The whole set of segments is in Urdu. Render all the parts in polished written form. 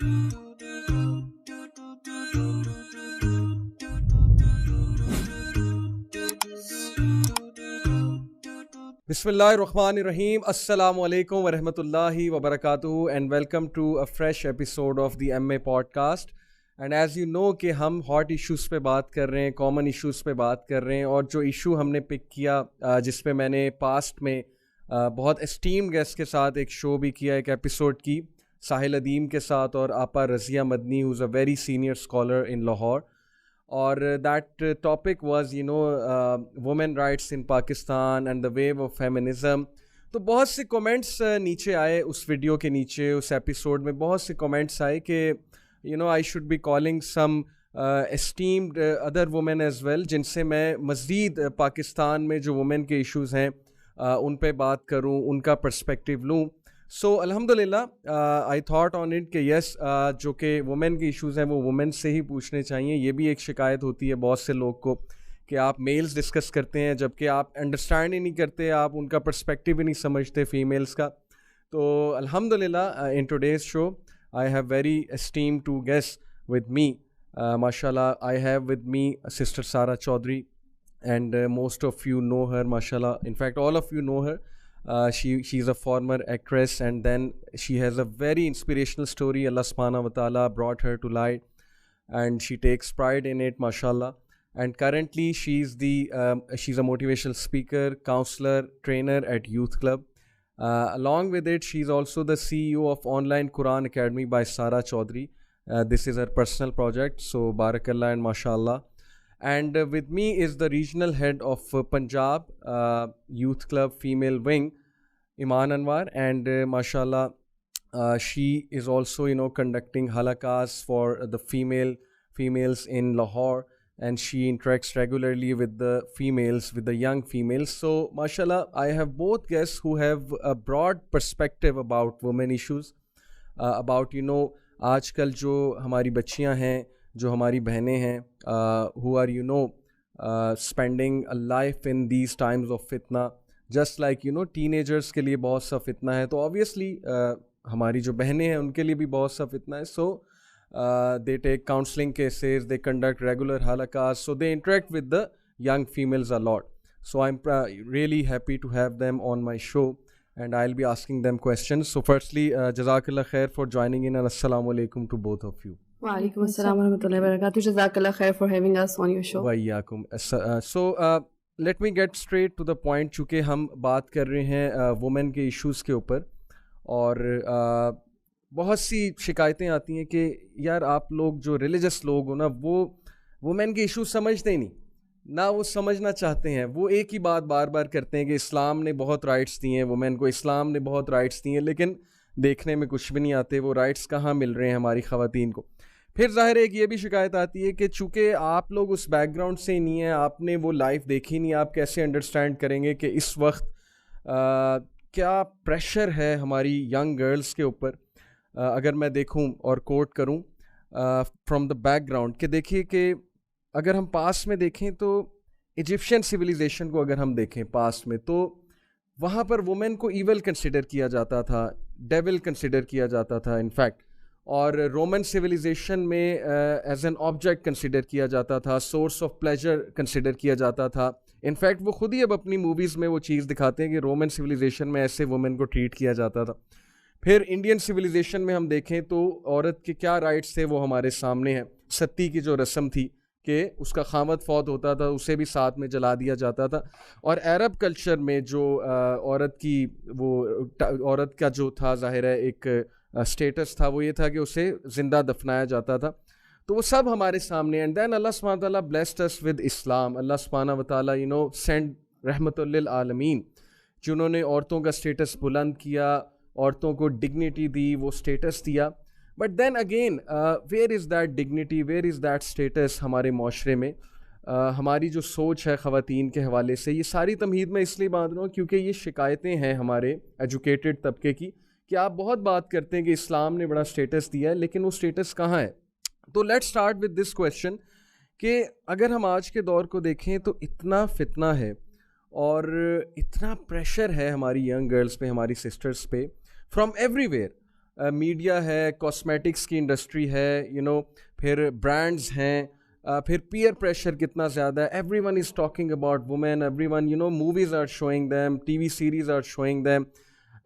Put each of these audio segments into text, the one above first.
بسم اللہ الرحمن الرحیم. السلام علیکم ورحمۃ اللہ وبرکاتہ and welcome to a fresh episode of the M A podcast. And as you know کہ ہم ہاٹ ایشوز پہ بات کر رہے ہیں, کامن ایشوز پہ بات کر رہے ہیں, اور جو ایشو ہم نے پک کیا جس پہ میں نے پاسٹ میں بہت اسٹیمڈ گیسٹ کے ساتھ ایک شو بھی کیا, ایک ایپیسوڈ کی ساحل ادیم کے ساتھ اور آپا Razia Madani who's a very senior scholar in Lahore. اور that topic was women rights in Pakistan and the view of feminism. تو بہت سے کمنٹس نیچے آئے اس ویڈیو کے نیچے, اس ایپیسوڈ میں بہت سے کمنٹس آئے کہ I should be calling some esteemed other women as well, جن سے میں مزید پاکستان میں جو وومن کے ایشوز ہیں ان پہ بات کروں, ان کا پرسپیکٹیو لوں. سو الحمد للہ آئی تھاٹ آن اٹ کہ یس, جو کہ وومن کے ایشوز ہیں وہ وومن سے ہی پوچھنے چاہیے. یہ بھی ایک شکایت ہوتی ہے بہت سے لوگ کو کہ آپ میلز ڈسکس کرتے ہیں جب کہ آپ انڈرسٹینڈ ہی نہیں کرتے, آپ ان کا پرسپیکٹیو ہی نہیں سمجھتے فیمیلز کا. تو الحمد للہ in today's show I have very esteem to guest with me. ماشاء اللہ I have with me sister Sara Chaudhry and most of you know her, ماشاء اللہ, in fact all of you know her. She is a former actress and then she has a very inspirational story. Allah subhanahu wa ta'ala brought her to light and she takes pride in it, mashallah. And currently she's a motivational speaker, counselor, trainer at Youth Club. Along with it, she's also the CEO of Online Quran Academy by Sara Chaudhary. This is her personal project, so barakallah and mashallah. And with me is the regional head of Punjab Youth Club female wing, Iman Anwar, and mashallah she is also conducting halakas for the females in Lahore, and she interacts regularly with the females, with the young females. So mashallah I have both guests who have a broad perspective about women issues, about آج کل جو ہماری بچیاں ہیں, جو ہماری بہنیں ہیں, who are spending a life in these times of fitna, just like teenagers کے لیے بہت سا فتنہ ہے, تو obviously ہماری جو بہنیں ہیں ان کے لیے بھی بہت سا فتنہ ہے. So they take counseling cases, they conduct regular halakas, so they interact with the young females a lot. So I'm really happy to have them on my show and I'll be asking them questions. So firstly, Jazakallah khair for joining in and Assalamu alaikum to both of you. وعلیکم السلام ورحمۃ اللہ وبرکاتہ. جزاک اللہ خیر for having us on your show. وَإِيَّاكُمْ. So let me get straight to the point. چونکہ ہم بات کر رہے ہیں وومن کے ایشوز کے اوپر, اور بہت سی شکایتیں آتی ہیں کہ یار آپ لوگ جو ریلیجس لوگ ہو نا, وہ وومن کے ایشوز سمجھتے ہی نہیں, نہ وہ سمجھنا چاہتے ہیں. وہ ایک ہی بات بار بار کرتے ہیں کہ اسلام نے بہت رائٹس دی ہیں وومن کو, اسلام نے بہت رائٹس دی ہیں, لیکن دیکھنے میں کچھ بھی نہیں آتے وہ رائٹس کہاں مل رہے ہیں ہماری خواتین کو. پھر ظاہر ایک یہ بھی شکایت آتی ہے کہ چونکہ آپ لوگ اس بیک گراؤنڈ سے ہی نہیں ہیں, آپ نے وہ لائف دیکھی نہیں, آپ کیسے انڈرسٹینڈ کریں گے کہ اس وقت کیا پریشر ہے ہماری ینگ گرلس کے اوپر. اگر میں دیکھوں اور کوٹ کروں فرام دا بیک گراؤنڈ, کہ دیکھیے کہ اگر ہم پاس میں دیکھیں تو ایجپشین سویلائزیشن کو اگر ہم دیکھیں پاس میں, تو وہاں پر وومن کو ایول کنسیڈر کیا جاتا تھا, ڈیول کنسیڈر کیا جاتا تھا ان فیکٹ, اور رومن سویلائزیشن میں ایز این آبجیکٹ کنسیڈر کیا جاتا تھا, سورس آف پلیجر کنسیڈر کیا جاتا تھا. ان فیکٹ وہ خود ہی اب اپنی موویز میں وہ چیز دکھاتے ہیں کہ رومن سویلائزیشن میں ایسے وومن کو ٹریٹ کیا جاتا تھا. پھر انڈین سویلائزیشن میں ہم دیکھیں تو عورت کے کیا رائٹس تھے وہ ہمارے سامنے ہیں. ستی کی جو رسم تھی کہ اس کا خامد فوت ہوتا تھا اسے بھی ساتھ میں جلا دیا جاتا تھا. اور عرب کلچر میں جو عورت کا جو تھا ظاہر ہے ایک اسٹیٹس تھا, وہ یہ تھا کہ اسے زندہ دفنایا جاتا تھا. تو وہ سب ہمارے سامنے. اینڈ دین اللہ سبحانہ تعالیٰ blessed us with اسلام. اللہ سبحانہ و تعالیٰ send رحمت للعالمین, جنہوں نے عورتوں کا اسٹیٹس بلند کیا, عورتوں کو ڈگنیٹی دی, وہ اسٹیٹس دیا. But then again where is that dignity, where is that status ہمارے معاشرے میں. ہماری جو سوچ ہے خواتین کے حوالے سے, یہ ساری تمہید میں اس لیے باندھ رہا ہوں کیونکہ یہ شکایتیں ہیں ہمارے ایجوکیٹڈ طبقے کی کہ آپ بہت بات کرتے ہیں کہ اسلام نے بڑا اسٹیٹس دیا ہے, لیکن وہ اسٹیٹس کہاں ہے. تو let start with this question کہ اگر ہم آج کے دور کو دیکھیں تو اتنا فتنہ ہے اور اتنا پریشر ہے ہماری ینگ گرلس پہ, ہماری سسٹرس پہ, فرام ایوری ویئر. میڈیا ہے, کاسمیٹکس کی انڈسٹری ہے, پھر برانڈز ہیں, پھر پیئر پریشر کتنا زیادہ ہے. Everyone is talking about women, everyone movies are showing them, TV series are showing them,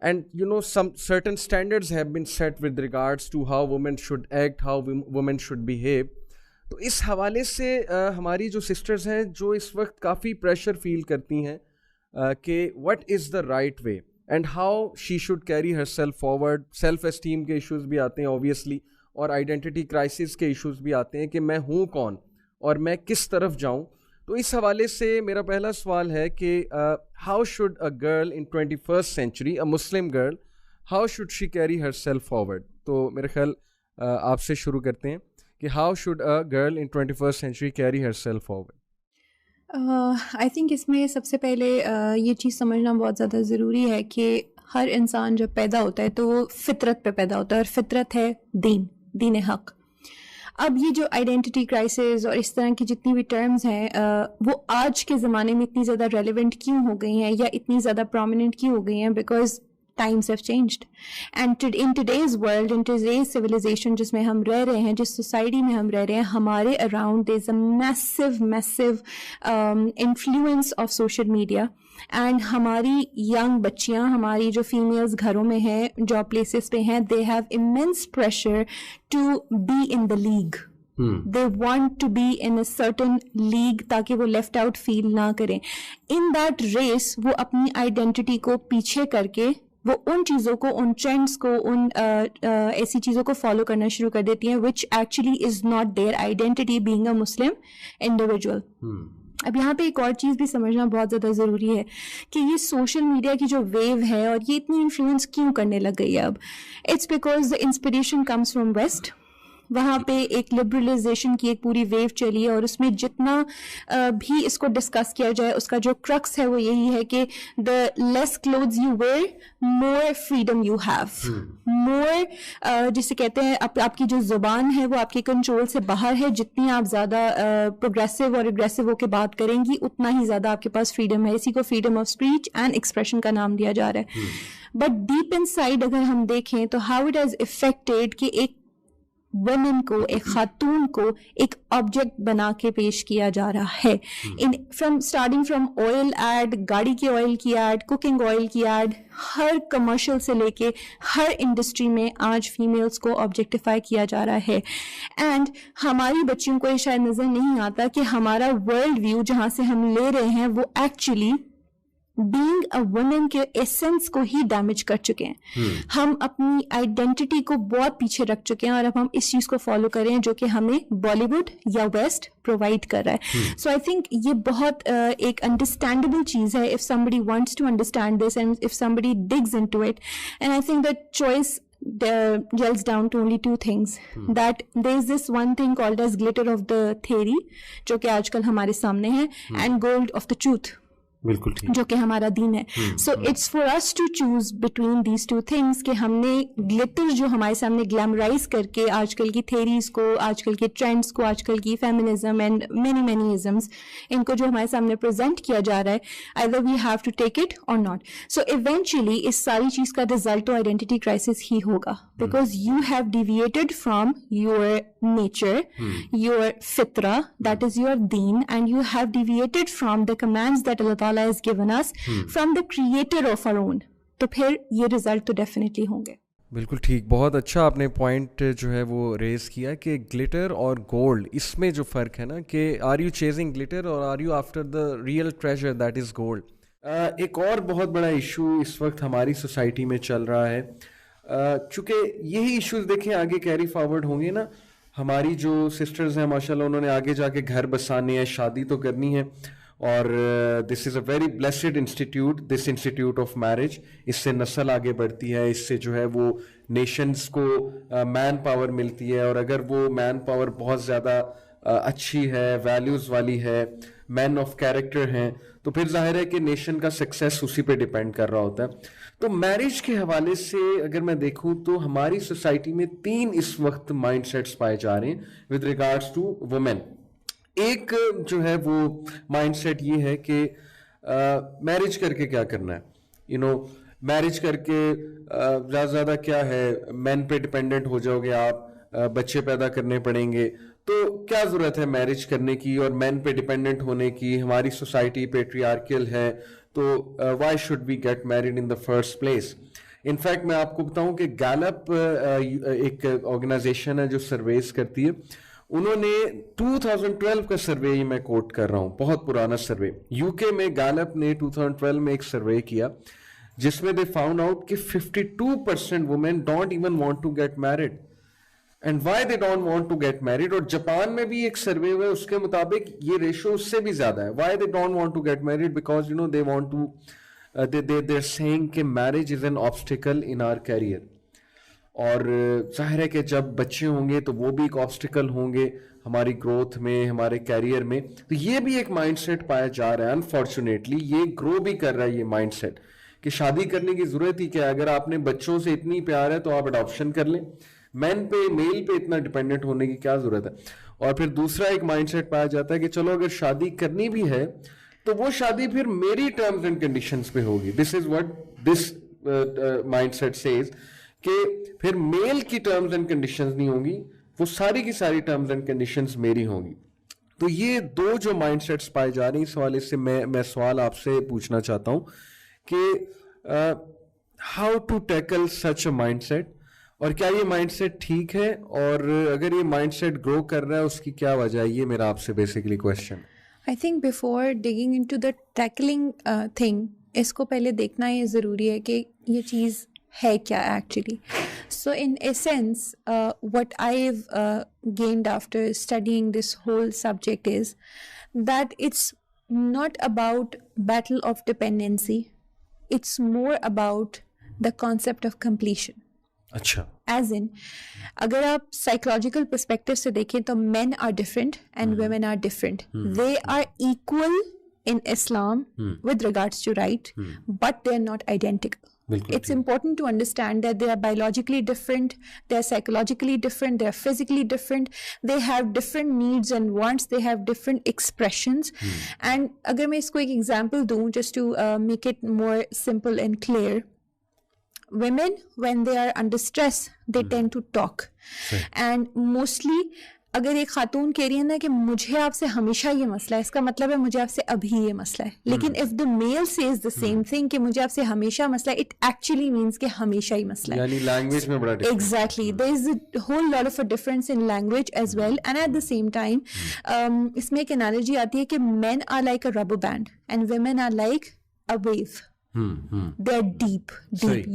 and some certain standards have been set with regards to how women should act, how women should behave. تو اس حوالے سے ہماری جو سسٹرز ہیں جو اس وقت کافی پریشر فیل کرتی ہیں کہ what is the right way and how she should carry herself forward. Self esteem کے ایشوز بھی آتے ہیں obviously, اور آئیڈینٹی کرائسس کے ایشوز بھی آتے ہیں کہ میں ہوں کون اور میں کس طرف جاؤں. تو اس حوالے سے میرا پہلا سوال ہے کہ how should a girl in 21st century, a Muslim girl, how should she carry herself forward. تو میرے خیال آپ سے شروع کرتے ہیں کہ how should a girl in 21st century carry herself forward. I think اس میں سب سے پہلے یہ چیز سمجھنا بہت زیادہ ضروری ہے کہ ہر انسان جب پیدا ہوتا ہے تو وہ فطرت پہ پیدا ہوتا ہے, اور فطرت ہے دین حق. اب یہ جو آئیڈینٹی کرائسس اور اس طرح کی جتنی بھی ٹرمز ہیں وہ آج کے زمانے میں اتنی زیادہ ریلیونٹ کیوں ہو گئی ہیں یا اتنی زیادہ پرومیننٹ کیوں ہو گئی ہیں؟ Because times have changed, and in today's world, in today's civilization جس میں ہم رہ رہے ہیں, جس سوسائٹی میں ہم رہ رہے ہیں, ہمارے around there's a massive influence of social media, and ہماری ینگ بچیاں, ہماری جو فیمیلز گھروں میں ہیں, جاب پلیسز پہ ہیں, they have immense pressure to be in the league. They want to be in a certain league تاکہ وہ لیفٹ آؤٹ فیل نہ کریں. In that race وہ اپنی آئیڈینٹی کو پیچھے کر کے وہ ان چیزوں کو, ان ٹرینڈس کو, ان ایسی چیزوں کو فالو کرنا شروع کر دیتی ہیں which actually is not their identity being a Muslim individual. اب یہاں پہ ایک اور چیز بھی سمجھنا بہت زیادہ ضروری ہے کہ یہ سوشل میڈیا کی جو ویو ہے اور یہ اتنی انفلوئنس کیوں کرنے لگ گئی ہے اب. It's because the inspiration comes from West. وہاں پہ ایک لبرلائزیشن کی ایک پوری ویو چلی ہے, اور اس میں جتنا بھی اس کو ڈسکس کیا جائے اس کا جو کرکس ہے وہ یہی ہے کہ the less clothes you wear more freedom you have, more جسے کہتے ہیں آپ کی جو زبان ہے وہ آپ کے کنٹرول سے باہر ہے. جتنی آپ زیادہ پروگریسو اور اگریسو ہو کے بات کریں گی اتنا ہی زیادہ آپ کے پاس فریڈم ہے. اسی کو freedom of speech and expression کا نام دیا جا رہا ہے. بٹ ڈیپ ان سائڈ اگر ہم دیکھیں تو ہاؤ اٹ ہیز افیکٹڈ کہ ایک وومن کو, ایک خاتون کو ایک آبجیکٹ بنا کے پیش کیا جا رہا ہے. اسٹارٹنگ فرام آئل ایڈ, گاڑی کے آئل کی ایڈ, کوکنگ آئل کی ایڈ, ہر کمرشل سے لے کے ہر انڈسٹری میں آج فیمیلس کو آبجیکٹیفائی کیا جا رہا ہے. اینڈ ہماری بچیوں کو یہ شاید نظر نہیں آتا کہ ہمارا ورلڈ ویو جہاں سے ہم لے رہے ہیں وہ ایکچولی بینگ اے وومن کے ایسنس کو ہی ڈیمیج کر چکے ہیں. ہم اپنی آئیڈینٹی کو بہت پیچھے رکھ چکے ہیں, اور اب ہم اس چیز کو فالو کر رہے ہیں جو کہ ہمیں بالی ووڈ یا ویسٹ پرووائڈ کر رہا ہے. سو آئی تھنک یہ بہت ایک انڈرسٹینڈیبل چیز ہے if somebody wants to understand this and if somebody digs into it. And I think that choice gels down to only two things. That there is this one thing called as glitter of the theory جو کہ آج کل ہمارے سامنے ہے, and gold of the truth بالکل جو کہ ہمارا دین ہے. So it's for us to choose between these two things کہ ہم نے گلٹر جو ہمارے سامنے گلیمرائز کر کے آج کل کی تھیریز کو, آج کل کے ٹرینڈس کو, آج کل کی فیمنزم اینڈ مینی ازمس, ان کو جو ہمارے سامنے پریزنٹ کیا جا رہا ہے, either we have to take it or not. So eventually اس ساری چیز کا رزلٹ تو آئیڈینٹی کرائسس ہی ہوگا, because you have deviated from your nature, your fitra, that is your deen, and you have deviated from the commands that Allah Ta'ala has given us from the creator of our own. تو پھر یہ رزلٹ تو ڈیفینیٹلی ہوں گے. بالکل ٹھیک, بہت اچھا آپ نے پوائنٹ جو ہے وہ ریز کیا کہ گلٹر اور گولڈ, اس میں جو فرق ہے نا کہ آر یو چیزنگ گلٹر اور are you after the real treasure that is gold. ایک اور بہت بڑا ایشو اس وقت ہماری سوسائٹی میں چل رہا ہے, چونکہ یہی ایشوز دیکھیں آگے کیری فارورڈ ہوں گے نا. ہماری جو سسٹرز ہیں ماشاء اللہ انہوں نے آگے جا کے گھر بسانے ہیں, شادی تو کرنی ہے, اور this is a very blessed institute, this institute of marriage. اس سے نسل آگے بڑھتی ہے, اس سے جو ہے وہ نیشنز کو مین پاور ملتی ہے, اور اگر وہ مین پاور بہت زیادہ اچھی ہے, ویلیوز والی ہے, مین آف کیریکٹر ہیں, تو پھر ظاہر ہے کہ نیشن کا سکسیس اسی پہ ڈپینڈ کر رہا ہوتا ہے. تو میرج کے حوالے سے اگر میں دیکھوں تو ہماری سوسائٹی میں 3 اس وقت مائنڈ سیٹس پائے جا رہے ہیں ود ریگارڈس ٹو وومین. ایک جو ہے وہ مائنڈ سیٹ یہ ہے کہ میرج کر کے کیا کرنا ہے, میرج کر کے زیادہ زیادہ کیا ہے مین پہ ڈپینڈنٹ ہو جاؤ گے آپ, بچے پیدا کرنے پڑیں گے, تو کیا ضرورت ہے میرج کرنے کی اور مین پہ ڈپینڈنٹ ہونے کی؟ ہماری سوسائٹی پیٹریارکل ہے, تو why should we get married in the first place? In fact میں آپ کو بتاؤں کہ گیلپ ایک آرگنائزیشن ہے جو سرویز کرتی ہے, انہوں نے 2012 کا سروے میں کوٹ کر رہا ہوں, بہت پرانا سروے, یو کے میں گیلپ نے 2012 میں ایک سروے کیا جس میں دے فاؤنڈ آؤٹ کہ 52% women don't even want to get married. And why they don't want to get married? اور جاپان میں بھی ایک سروے ہوا ہے, اس کے مطابق یہ ریشو اس سے بھی زیادہ ہے. Why they don't want to get married? Because you know they want to they're saying کہ marriage is an obstacle in our career. اور ظاہر ہے کہ جب بچے ہوں گے تو وہ بھی ایک آبسٹیکل ہوں گے ہماری گروتھ میں, ہمارے کیریئر میں. تو یہ بھی ایک مائنڈ سیٹ پایا جا رہا ہے, انفارچونیٹلی یہ گرو بھی کر رہا ہے یہ مائنڈ سیٹ کہ شادی کرنے کی ضرورت ہی کیا ہے؟ اگر آپ نے بچوں سے اتنی پیار ہے تو آپ اڈاپشن کر لیں, مین پہ میل پہ اتنا ڈپینڈنٹ ہونے کی کیا ضرورت ہے؟ اور پھر دوسرا ایک مائنڈ سیٹ پایا جاتا ہے کہ چلو اگر شادی کرنی بھی ہے تو وہ شادی پھر میری ٹرمز اینڈ کنڈیشنز پہ ہوگی. This is what this mindset says کہ پھر میل کی ٹرمز اینڈ کنڈیشنز نہیں ہوں گی, وہ ساری کی ساری ٹرمز اینڈ کنڈیشنز میری ہوں گی. تو یہ دو جو مائنڈ سیٹس پائے جا رہی ہیں, اس حوالے سے میں سوال آپ سے پوچھنا چاہتا ہوں کہ how to tackle such a mindset, اور کیا یہ مائنڈ سیٹ ٹھیک ہے, اور اگر یہ مائنڈ سیٹ گرو کر رہا ہے اس کی کیا وجہ ہے؟ یہ میرا آپ سے basically question. I think before digging into the tackling thing, اس کو پہلے دیکھنا یہ ضروری ہے کہ یہ چیز ہے کیا actually. So in essence, what I've gained after studying this whole subject is that it's not about battle of dependency, it's more about the concept of completion. اچھا, ایز ان اگر آپ سائیکولوجیکل پرسپیکٹو سے دیکھیں تو men are different and women are different. They are equal in Islam with regards to right, but they are not identical. It's important to understand that they are biologically different, they are psychologically different, they are physically different, they have different needs and wants, they have different expressions. And agar main isko ek example doon just to make it more simple and clear, women when they are under stress they tend to talk. And mostly اگر ایک خاتون کہہ رہی ہے نا کہ مجھے آپ سے ہمیشہ یہ مسئلہ ہے, اس کا مطلب ہے مجھے آپ سے ابھی یہ مسئلہ ہے. لیکن if the male says the same thing کہ مجھے آپ سے ہمیشہ مسئلہ ہے, it actually means کہ ہمیشہ ہی مسئلہ ہے. یعنی لینگویج میں بڑا difference. Exactly, there is a whole lot of a difference in language as well. And at the same time اس میں ایک analogy آتی ہے کہ men are like a rubber band and women are like a wave. They are deep.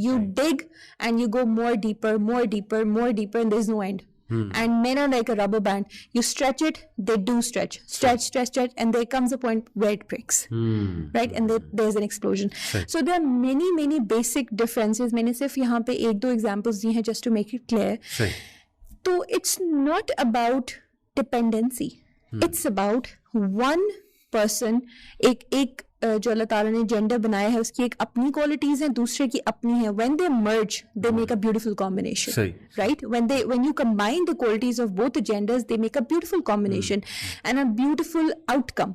You dig and you go more deeper, and there is no end. And men are like a rubber band. You stretch it, they do stretch, and there comes a point where it breaks, right? And there's an explosion. So there are many basic differences. میں نے صرف یہاں پہ ایک دو examples دی ہیں just to make it clear. So it's not about dependency. It's about one person. ایک جو اللہ تعالیٰ نے جینڈر بنایا ہے اس کی ایک اپنی کوالٹیز ہیں, دوسرے کی اپنی ہیں. when they merge they make a beautiful combination, right? when you combine the qualities of both the genders they make a beautiful combination and a beautiful outcome.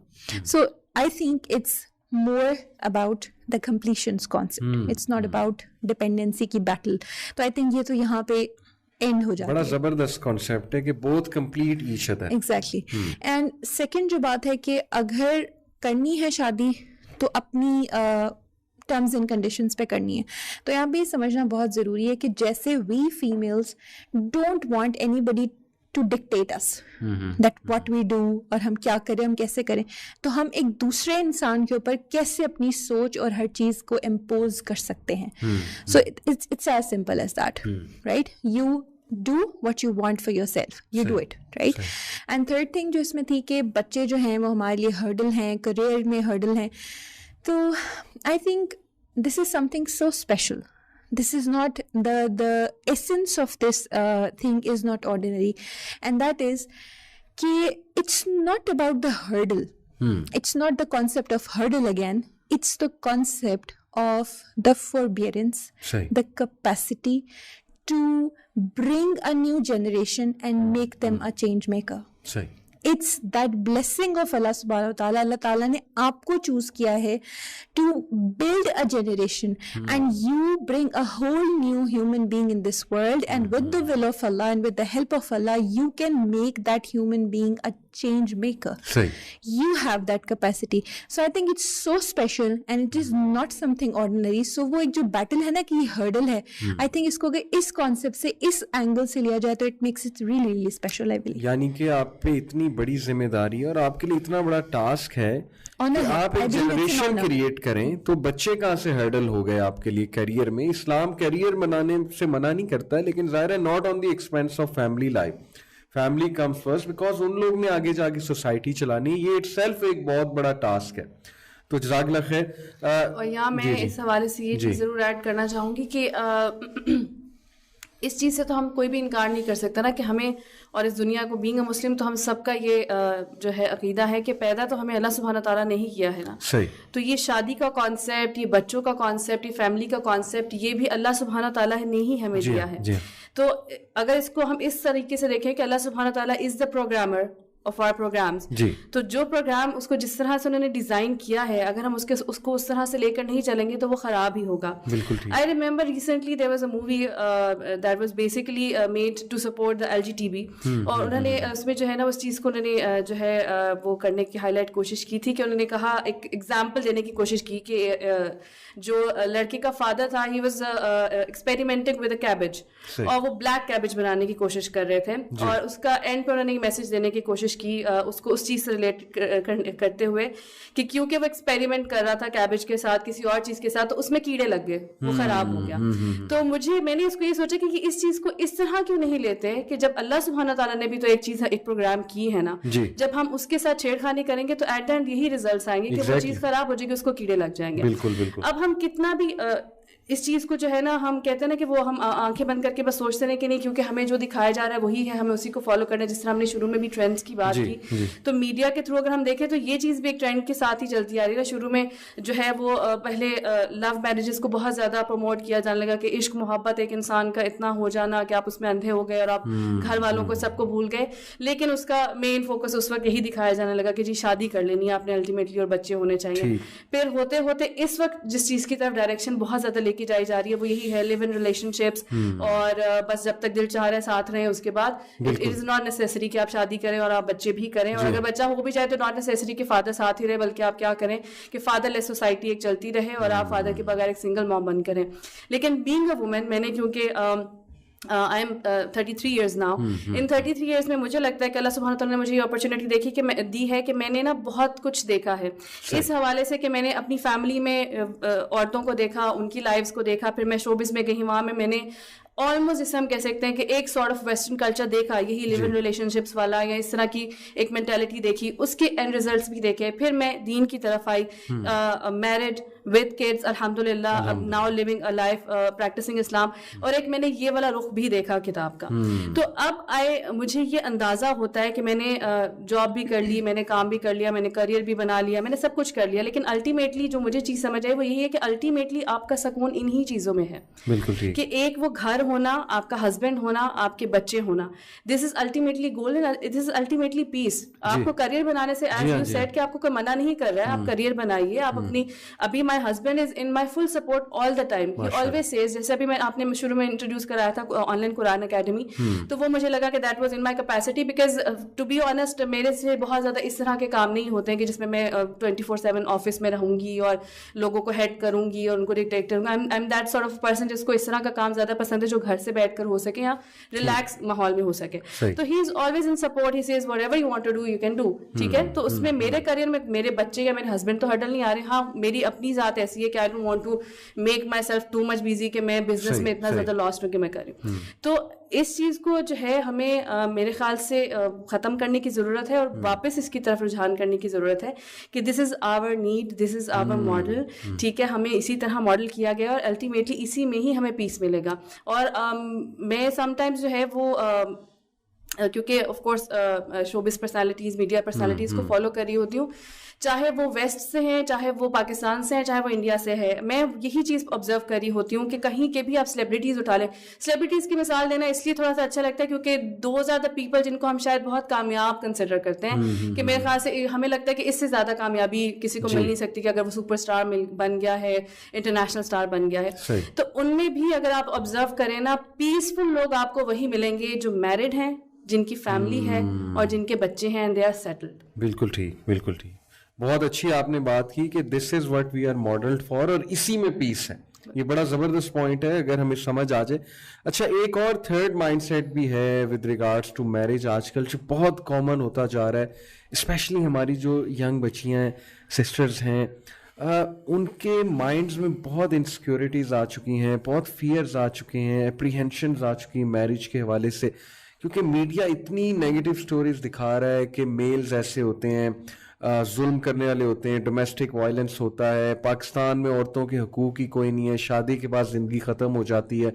So I think it's more about the completions concept. It's not about dependency کی battle. تو I think یہ تو یہاں پہ اینڈ ہو جاتا ہے. بڑا زبردست کانسیپٹ ہے کہ both complete each other. Exactly. And second جو بات ہے کہ اگر کرنی ہے شادی تو اپنی ٹرمز اینڈ کنڈیشنز پہ کرنی ہے. تو یہاں پہ یہ سمجھنا بہت ضروری ہے کہ جیسے we females don't want anybody to dictate us that what we do, اور ہم کیا کریں, ہم کیسے کریں, تو ہم ایک دوسرے انسان کے اوپر کیسے اپنی سوچ اور ہر چیز کو امپوز کر سکتے ہیں. So it's as simple as that, right? You do what you want for yourself, you do it, right? And third thing جو اس میں تھی کہ بچے جو ہیں وہ ہمارے لیے ہرڈل ہیں, کریئر میں ہرڈل ہیں. تو I think this is something so special. This is not the essence of this thing is not ordinary, and that is کہ it's not about the hurdle. It's not the concept of hurdle again. It's the concept of the forbearance, the capacity to bring a new generation and make them a change maker. it's that blessing of Allah subhanahu wa ta'ala. Allah ta'ala نے آپ کو چوز کیا ہے to build a generation, and you bring a whole new human being in this world, and with the will of Allah and with the help of Allah, you can make that human being a change maker. You have that capacity. So I think it's so special and it is not something ordinary. So وہ ایک جو بیٹل ہے نا کہ یہ ہرڈل ہے, I think اس کو اگر اس کانسیپٹ سے اس اینگل سے لیا جائے تو it makes it really really special, I believe. یعنی کہ آپ پہ اتنی بڑی ذمہ داری ہے اور آپ کے لیے اتنا بڑا ٹاسک ہے کہ آپ ایک جنریشن کریٹ کریں. تو بچے کہاں سے ہرڈل ہو گئے آپ کے لیے کیریئر میں؟ اسلام کیریئر بنانے سے منع نہیں کرتا ہے, لیکن ظاہر ہے not on the expense of family life. Family comes first because ان لوگ نے آگے جا کے سوسائٹی چلانی, یہ اٹ سیلف ایک بہت بڑا ٹاسک ہے. تو جزاک اللہ خیر. اور یہاں میں اس حوالے سے یہ چیز ضرور ایڈ کرنا چاہوں گی کہ اس چیز سے تو ہم کوئی بھی انکار نہیں کر سکتا نا کہ ہمیں اور اس دنیا کو بینگ اے مسلم تو ہم سب کا یہ جو ہے عقیدہ ہے کہ پیدا تو ہمیں اللہ سبحانہ تعالیٰ نے ہی کیا ہے نا. تو یہ شادی کا کانسیپٹ, یہ بچوں کا کانسیپٹ, یہ فیملی کا کانسیپٹ, یہ بھی اللہ سبحانہ تعالیٰ نے ہی ہمیں دیا ہے. تو اگر اس کو ہم اس طریقے سے دیکھیں کہ اللہ سبحانہ تعالیٰ is the programmer of our programs, تو جو پروگرام اس کو جس طرح سے انہوں نے ڈیزائن کیا ہے, اگر ہم اس کو اس طرح سے لے کر نہیں چلیں گے تو وہ خراب ہی ہوگا. I remember recently there was a movie that was basically made to support the LGTB, اور انہوں نے اس میں جو ہے نا اس چیز کو انہوں نے جو ہے وہ کرنے کی ہائی لائٹ کوشش کی تھی کہ انہوں نے کہا ایک ایگزامپل دینے کی کوشش کی کہ جو لڑکے کا فادر تھا he was experimenting with a cabbage, اور وہ بلیک کیبج بنانے کی کوشش کر رہے تھے, اور اس کا اینڈ پہ انہوں نے میسج دینے کی کوشش کی اس کو اس چیز سے ریلیٹ کرتے ہوئے کہ کیونکہ وہ ایکسپیریمنٹ کر رہا تھا کیبج کے ساتھ کسی اور چیز کے ساتھ, تو اس میں کیڑے لگ گئے, وہ خراب ہو گیا. تو میں نے اس کو یہ سوچا کہ اس چیز کو اس طرح کیوں نہیں لیتے کہ جب اللہ سبحانہ تعالیٰ نے بھی تو ایک چیز ایک پروگرام کی ہے نا, جب ہم اس کے ساتھ چھیڑ خانی کریں گے تو ایٹ دا اینڈ یہی ریزلٹس آئیں گے کہ وہ چیز خراب ہو جائے گی, اس کو کیڑے لگ جائیں گے. اب ہم کتنا بھی اس چیز کو جو ہے نا ہم کہتے ہیں نا کہ وہ ہم آنکھیں بند کر کے بس سوچتے ہیں کہ نہیں کیونکہ ہمیں جو دکھایا جا رہا ہے وہی ہے, ہمیں اسی کو فالو کرنا ہے. جس طرح ہم نے شروع میں بھی ٹرینڈس کی بات کی, تو میڈیا کے تھرو اگر ہم دیکھیں تو یہ چیز بھی ایک ٹرینڈ کے ساتھ ہی چلتی آ رہی ہے. شروع میں جو ہے وہ پہلے لو میرجز کو بہت زیادہ پروموٹ کیا جانے لگا کہ عشق محبت ایک انسان کا اتنا ہو جانا کہ آپ اس میں اندھے ہو گئے اور آپ گھر والوں کو سب کو بھول گئے, لیکن اس کا مین فوکس اس وقت یہی دکھایا جانے لگا کہ جی شادی کر لینی ہے آپ نے الٹیمیٹلی اور بچے ہونے چاہیے. پھر ہوتے ہوتے اس وقت جس چیز کی طرف ڈائریکشن بہت زیادہ لے کے جائی جا رہی ہے وہ یہی ہے لیو ان ریلیشن شپس, اور بس جب تک دل چاہ رہا ہے ساتھ رہیں, اس کے بعد اٹ از ناٹ نیسیسری کہ آپ شادی کریں اور آپ بچے بھی کریں, اور اگر بچہ ہو بھی جائے تو ناٹ نیسیسری کہ فادر ساتھ ہی رہے, بلکہ آپ کیا کریں کہ فادر لیس سوسائٹی ایک چلتی رہے اور آپ فادر کے بغیر ایک سنگل مام بن کریں. لیکن بینگ اے وومن, میں نے کیونکہ I am 33 years now. In 33 years میں مجھے لگتا ہے کہ اللہ سبحانہ تعالیٰ نے مجھے یہ اپرچونیٹی دی ہے کہ میں نے نا بہت کچھ دیکھا ہے اس حوالے سے کہ میں نے اپنی فیملی میں عورتوں کو دیکھا, ان کی لائفز کو دیکھا, پھر میں شوبز میں گئی, وہاں میں نے آلموسٹ جسے ہم کہہ سکتے ہیں کہ ایک سارٹ آف ویسٹرن کلچر دیکھا, یہی لیو ان ریلیشن شپس والا یا اس طرح کی ایک مینٹیلٹی دیکھی, اس کے اینڈ ریزلٹس بھی دیکھے. پھر میں دین کی طرف آئی, میرڈ ود کڈس الحمدللہ, now living a life practicing Islam, اور ایک میں نے یہ والا رخ بھی دیکھا کتاب کا. تو اب مجھے یہ اندازہ ہوتا ہے کہ میں نے جاب بھی کر لی, میں نے کام بھی کر لیا, میں نے کریئر بھی بنا لیا, میں نے سب کچھ کر لیا, لیکن الٹیمیٹلی جو مجھے چیز سمجھ آئی وہ یہی ہے کہ الٹیمیٹلی آپ کا سکون انہی چیزوں میں ہے. بالکل, کہ ایک وہ گھر ہونا, آپ کا ہسبینڈ ہونا, آپ کے بچے ہونا, this is ultimately goal and this is ultimately peace. آپ کو کریئر بنانے سے ایز یو سیڈ کہ آپ کو کوئی منع نہیں کر رہا ہے, آپ کریئر بنائیے, آپ اپنی ابھی my husband is in my full support all the time, he always says, جیسے ابھی آپ نے شروع میں انٹروڈیوس کرایا تھا آن لائن قرآن اکیڈمی, تو وہ مجھے لگا کہ that was in my capacity, because to be honest میرے سے بہت زیادہ اس طرح کے کام نہیں ہوتے ہیں کہ جس میں 24/7 آفس میں رہوں گی اور لوگوں کو ہیڈ کروں گی اور ان کو ڈکٹیٹ کروں گی. I am that sort of person جس کو اس طرح کا کام زیادہ پسند ہے جو گھر سے بیٹھ کر ہو سکے یا ریلیکس ماحول میں ہو سکے. تو he is always in support, he says whatever you want to do you can do, ٹھیک ہے. تو اس میں میرے کریئر میں میرے بچے یا میرے ہسبینڈ تو ہرڈل نہیں آ رہے. ہاں میری اپنی ذات ایسی ہے کہ I don't want to make myself too much busy کہ میں بزنس میں اتنا زیادہ لاسٹ ہوں کہ میں کروں. تو اس چیز کو جو ہے ہمیں میرے خیال سے ختم کرنے کی ضرورت ہے اور واپس اس کی طرف رجحان کرنے کی ضرورت ہے کہ this is our need, this is our model, ٹھیک ہے. ہمیں اسی طرح ماڈل کیا گیا اور الٹیمیٹلی اسی میں ہی ہمیں پیس ملے گا. اور میں سم ٹائمز جو ہے وہ کیونکہ of course showbiz personalities, media personalities کو فالو کر رہی ہوتی ہوں, چاہے وہ ویسٹ سے ہیں, چاہے وہ پاکستان سے ہیں, چاہے وہ انڈیا سے ہے. میں یہی چیز آبزرو کر رہی ہوتی ہوں کہ کہیں کے بھی آپ سیلیبریٹیز اٹھا لیں. سیلیبریٹیز کی مثال دینا اس لیے تھوڑا سا اچھا لگتا ہے کیونکہ دوز آر دا پیپل جن کو ہم شاید بہت کامیاب کنسیڈر کرتے ہیں, کہ میرے خیال سے ہمیں لگتا ہے کہ اس سے زیادہ کامیابی کسی کو مل نہیں سکتی کہ اگر وہ سپر اسٹار بن گیا ہے, انٹرنیشنل اسٹار بن گیا ہے. تو ان میں بھی اگر آپ آبزرو کریں نا, پیسفل لوگ آپ کو وہی ملیں گے جو میرڈ ہیں, جن کی فیملی ہے اور جن کے بچے ہیں, دے آر سیٹلڈ. بالکل ٹھیک, بالکل ٹھیک. بہت اچھی آپ نے بات کی کہ this is what we are modelled for, اور اسی میں پیس ہے. یہ بڑا زبردست پوائنٹ ہے اگر ہمیں سمجھ آ جائے. اچھا, ایک اور تھرڈ مائنڈ سیٹ بھی ہے ود ریگارڈس ٹو میرج آج کل, جو بہت کامن ہوتا جا رہا ہے, اسپیشلی ہماری جو ینگ بچیاں ہیں, سسٹرز ہیں, ان کے مائنڈز میں بہت انسیکیورٹیز آ چکی ہیں, بہت فیئرز آ چکے ہیں, اپریہینشنز آ چکی ہیں میرج کے حوالے سے, کیونکہ میڈیا اتنی نیگیٹو سٹوریز دکھا رہا ہے کہ میلز ایسے ہوتے ہیں, ظلم کرنے والے ہوتے ہیں, ڈومیسٹک وائلنس ہوتا ہے, پاکستان میں عورتوں کے حقوق ہی کوئی نہیں ہے, شادی کے بعد زندگی ختم ہو جاتی ہے.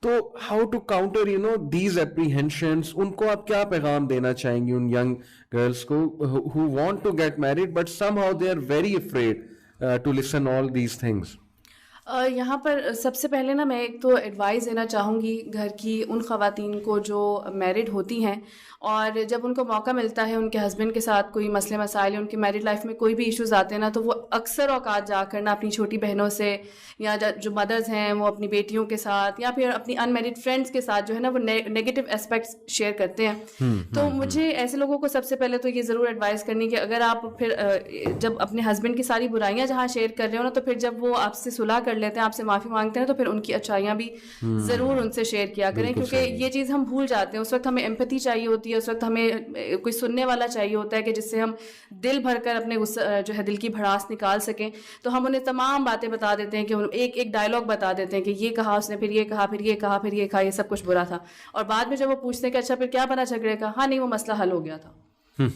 تو how to counter these apprehensions, ان کو آپ کیا پیغام دینا چاہیں گے ان ینگ گرلس کو who want to get married but somehow they are very afraid to listen all these things? یہاں پر سب سے پہلے نا میں ایک تو ایڈوائز دینا چاہوں گی گھر کی ان خواتین کو جو میرڈ ہوتی ہیں, اور جب ان کو موقع ملتا ہے ان کے ہسبینڈ کے ساتھ کوئی مسئلے مسائل, ان کی میرڈ لائف میں کوئی بھی ایشوز آتے ہیں نا, تو وہ اکثر اوقات جا کر نا اپنی چھوٹی بہنوں سے, یا جو مدرز ہیں وہ اپنی بیٹیوں کے ساتھ, یا پھر اپنی ان میرڈ فرینڈس کے ساتھ جو ہے نا وہ نیگیٹو اسپیکٹس شیئر کرتے ہیں. تو مجھے ایسے لوگوں کو سب سے پہلے تو یہ ضرور ایڈوائز کرنی کہ اگر آپ پھر جب اپنے ہسبینڈ کی ساری برائیاں جہاں شیئر کر رہے ہو نا, تو پھر جب وہ آپ سے صلح کر لیتے ہیں, آپ سے معافی مانگتے ہیں, تو پھر ان کی اچھائیاں بھی ضرور ان سے شیئر کیا کریں, کیونکہ یہ چیز ہم بھول جاتے ہیں. اس وقت ہمیں ایمپتھی چاہیے ہوتی ہے, اس وقت ہمیں کوئی سننے والا چاہیے ہوتا ہے کہ جس سے ہم دل بھر کر اپنے جو ہے دل کی بھڑاس نکال سکیں. تو ہم انہیں تمام باتیں بتا دیتے ہیں, کہ ایک ڈائلاگ بتا دیتے ہیں کہ یہ کہا اس نے, پھر یہ کہا, پھر یہ کہا, پھر یہ کہا, یہ سب کچھ برا تھا. اور بعد میں جب وہ پوچھتے ہیں کہ اچھا پھر کیا بنا جھگڑے کا, ہاں نہیں وہ مسئلہ حل ہو گیا تھا.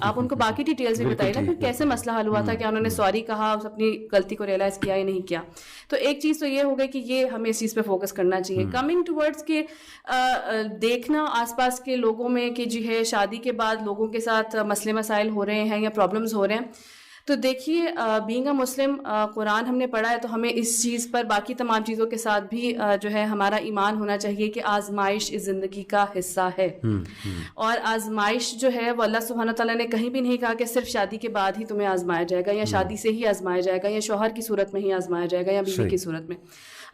آپ ان کو باقی ڈیٹیلز بھی بتائیے نا, پھر کیسے مسئلہ حل ہوا تھا, کیا انہوں نے سوری کہا, اپنی غلطی کو ریئلائز کیا یا نہیں کیا. تو ایک چیز تو یہ ہو گئی کہ یہ ہمیں اس چیز پہ فوکس کرنا چاہیے. کمنگ ٹورڈس کہ دیکھنا آس پاس کے لوگوں میں کہ جو ہے شادی کے بعد لوگوں کے ساتھ مسئلے مسائل ہو رہے ہیں یا پرابلمز ہو رہے ہیں, تو دیکھیے بینگ اے مسلم, قرآن ہم نے پڑھا ہے, تو ہمیں اس چیز پر باقی تمام چیزوں کے ساتھ بھی جو ہے ہمارا ایمان ہونا چاہیے کہ آزمائش اس زندگی کا حصہ ہے. اور آزمائش جو ہے وہ اللہ سبحانہ تعالیٰ نے کہیں بھی نہیں کہا کہ صرف شادی کے بعد ہی تمہیں آزمایا جائے گا, یا شادی سے ہی آزمایا جائے گا, یا شوہر کی صورت میں ہی آزمایا جائے گا, یا بیوی کی صورت میں.